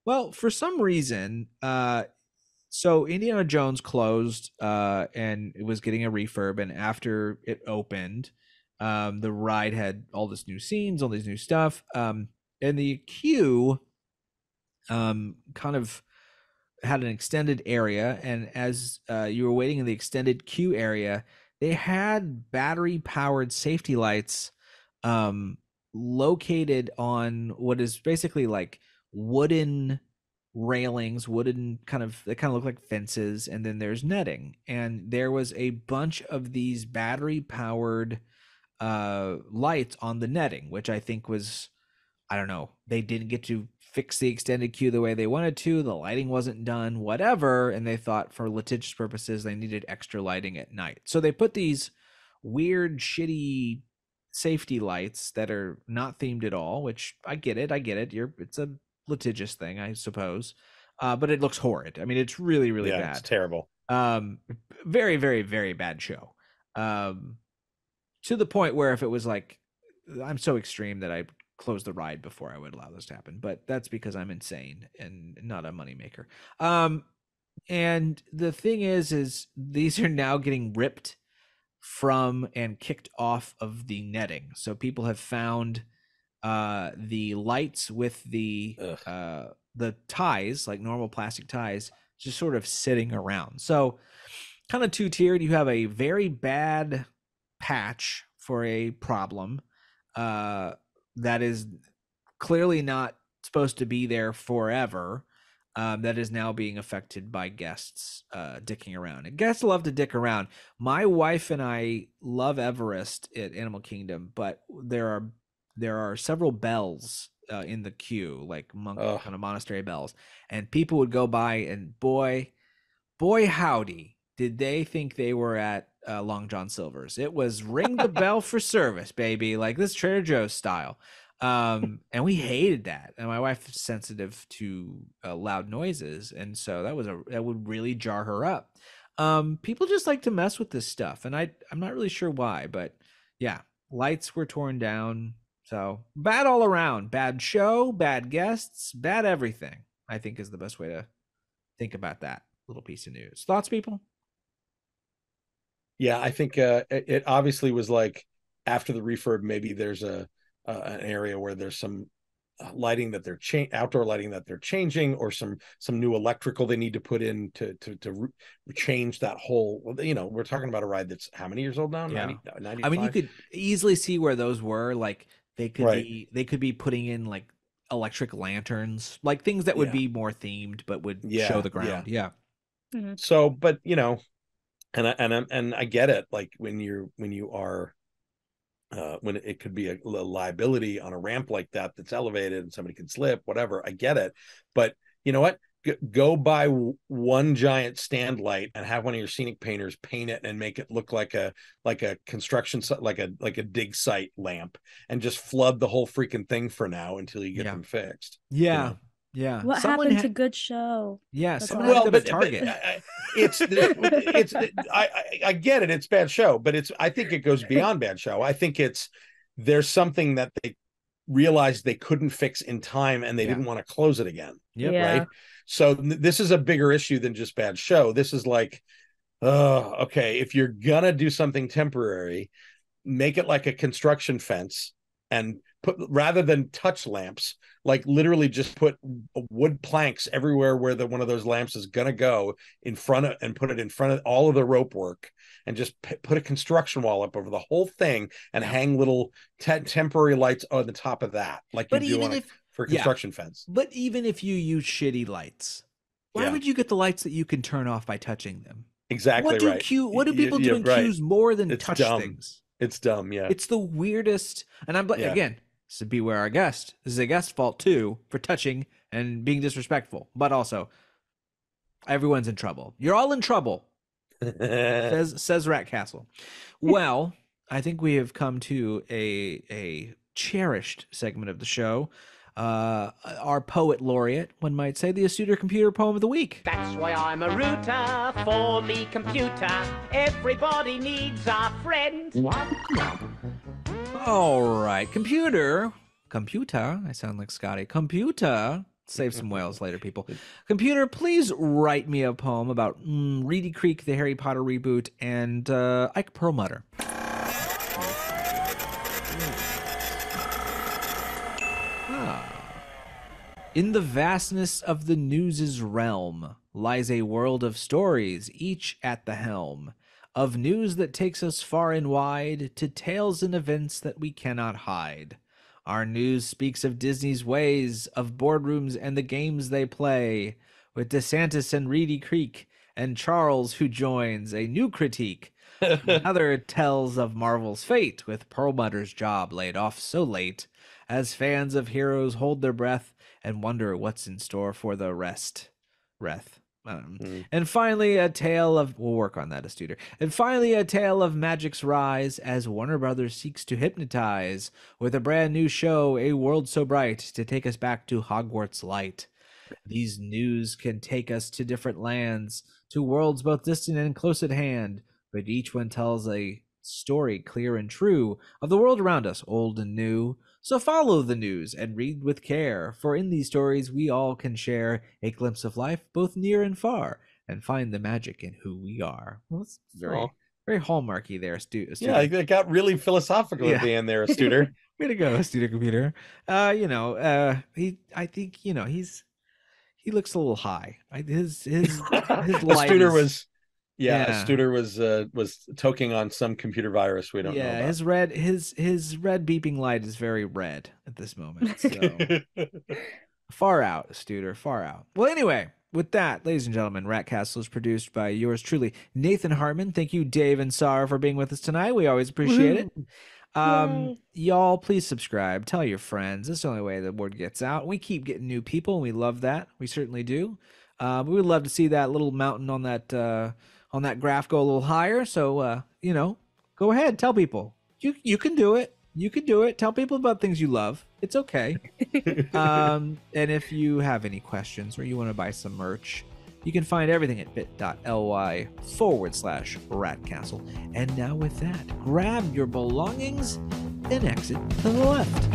Well, for some reason, so Indiana Jones closed, and it was getting a refurb. And after it opened, the ride had all this new scenes, all these new stuff, and the queue, kind of had an extended area. And as you were waiting in the extended queue area, they had battery powered safety lights, located on what is basically like wooden railings, they kind of look like fences, and then there's netting, and there was a bunch of these battery powered lights on the netting, which I think was, I don't know, they didn't get to fix the extended queue the way they wanted to, the lighting wasn't done, whatever, and they thought for litigious purposes they needed extra lighting at night, so they put these weird shitty safety lights that are not themed at all, which I get it. It's a litigious thing, I suppose. But it looks horrid. I mean, it's really, really bad. It's terrible. Very, very, very bad show. To the point where if it was like, I'm so extreme that I close the ride before I would allow this to happen. But that's because I'm insane and not a moneymaker. And the thing is these are now getting ripped from and kicked off of the netting. So people have found the lights with the ties, like normal plastic ties, just sort of sitting around. So kind of two-tiered. You have a very bad patch for a problem that is clearly not supposed to be there forever, that is now being affected by guests dicking around. And guests love to dick around. My wife and I love Everest at Animal Kingdom, but there are several bells in the queue, like monk kind of monastery bells, and people would go by, and boy howdy, did they think they were at Long John Silver's. It was ring the bell for service, baby, like this Trader Joe's style. And we hated that, and my wife's sensitive to loud noises, and so that would really jar her up. People just like to mess with this stuff, and I'm not really sure why, but yeah, lights were torn down. So bad all around. Bad show, bad guests, bad everything, I think is the best way to think about that little piece of news. Thoughts, people? Yeah, I think it obviously was like after the refurb, maybe there's an area where there's some lighting that they're outdoor lighting that they're changing, or some new electrical they need to put in to change that whole, we're talking about a ride that's how many years old now? 95? I mean, you could easily see where those were, like they could Right. be putting in like electric lanterns, like things that would be more themed but would show the ground. Yeah. Mm-hmm. So, but and I get it, like when you are when it could be a liability on a ramp like that that's elevated and somebody can slip, whatever. I get it. But you know what? Go buy one giant stand light and have one of your scenic painters paint it and make it look like a construction, like a dig site lamp, and just flood the whole freaking thing for now until you get them fixed. Yeah. Yeah. What happened to good show? Yeah. But Target. I get it. It's bad show, but I think it goes beyond bad show. I think there's something that they realized they couldn't fix in time, and they didn't want to close it again. Yep. Yeah. Right. So this is a bigger issue than just bad show. This is like, okay, if you're gonna do something temporary, make it like a construction fence, and rather than touch lamps, like literally just put wood planks everywhere where one of those lamps is gonna go in front of, and put it in front of all of the rope work, and just put a construction wall up over the whole thing, and hang little temporary lights on the top of that, like you do for a construction fence. But even if you use shitty lights, why would you get the lights that you can turn off by touching them? Exactly. What do people do in queues more than touch things? It's dumb. Yeah. It's the weirdest. And again, so beware our guest. This is a guest fault too for touching and being disrespectful. But also, everyone's in trouble. You're all in trouble, says Rat Castle. Well, I think we have come to a cherished segment of the show. Our poet laureate, one might say, the Astuter Computer Poem of the Week. That's why I'm a router for me computer. Everybody needs a friend. All right, computer. I sound like Scotty. Computer. Save some whales later, people. Computer, please write me a poem about Reedy Creek, the Harry Potter reboot, and Ike Perlmutter. In the vastness of the news's realm lies a world of stories, each at the helm, of news that takes us far and wide to tales and events that we cannot hide. Our news speaks of Disney's ways, of boardrooms and the games they play, with DeSantis and Reedy Creek, and Charles who joins a new critique. Another tells of Marvel's fate, with Perlmutter's job laid off so late, as fans of heroes hold their breath and wonder what's in store for the rest. And finally, a tale of... We'll work on that, Astuter. And finally, a tale of magic's rise as Warner Brothers seeks to hypnotize with a brand new show, A World So Bright, to take us back to Hogwarts light. These news can take us to different lands, to worlds both distant and close at hand, but each one tells a story clear and true of the world around us, old and new. So follow the news and read with care, for in these stories we all can share a glimpse of life both near and far, and find the magic in who we are. Well, it's very hallmarky there, Astuter. Yeah, it got really philosophical at the end there, Astuter. Way to go, Astuter Computer. I think he looks a little high. His light Astuter was. Yeah, Astuter was toking on some computer virus we don't know about. His red beeping light is very red at this moment. So. Far out, Astuter, far out. Well, anyway, with that, ladies and gentlemen, Rat Castle is produced by yours truly, Nathan Hartman. Thank you, Dave and Sarah, for being with us tonight. We always appreciate it. Y'all, please subscribe. Tell your friends. It's the only way the word gets out. We keep getting new people, and we love that. We certainly do. We would love to see that little mountain on that graph go a little higher. So, go ahead. Tell people. You can do it. You can do it. Tell people about things you love. It's okay. And if you have any questions or you want to buy some merch, you can find everything at bit.ly/ratcastle. And now with that, grab your belongings and exit to the left.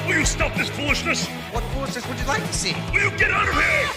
Will you stop this foolishness? What foolishness would you like to see? Will you get out of here?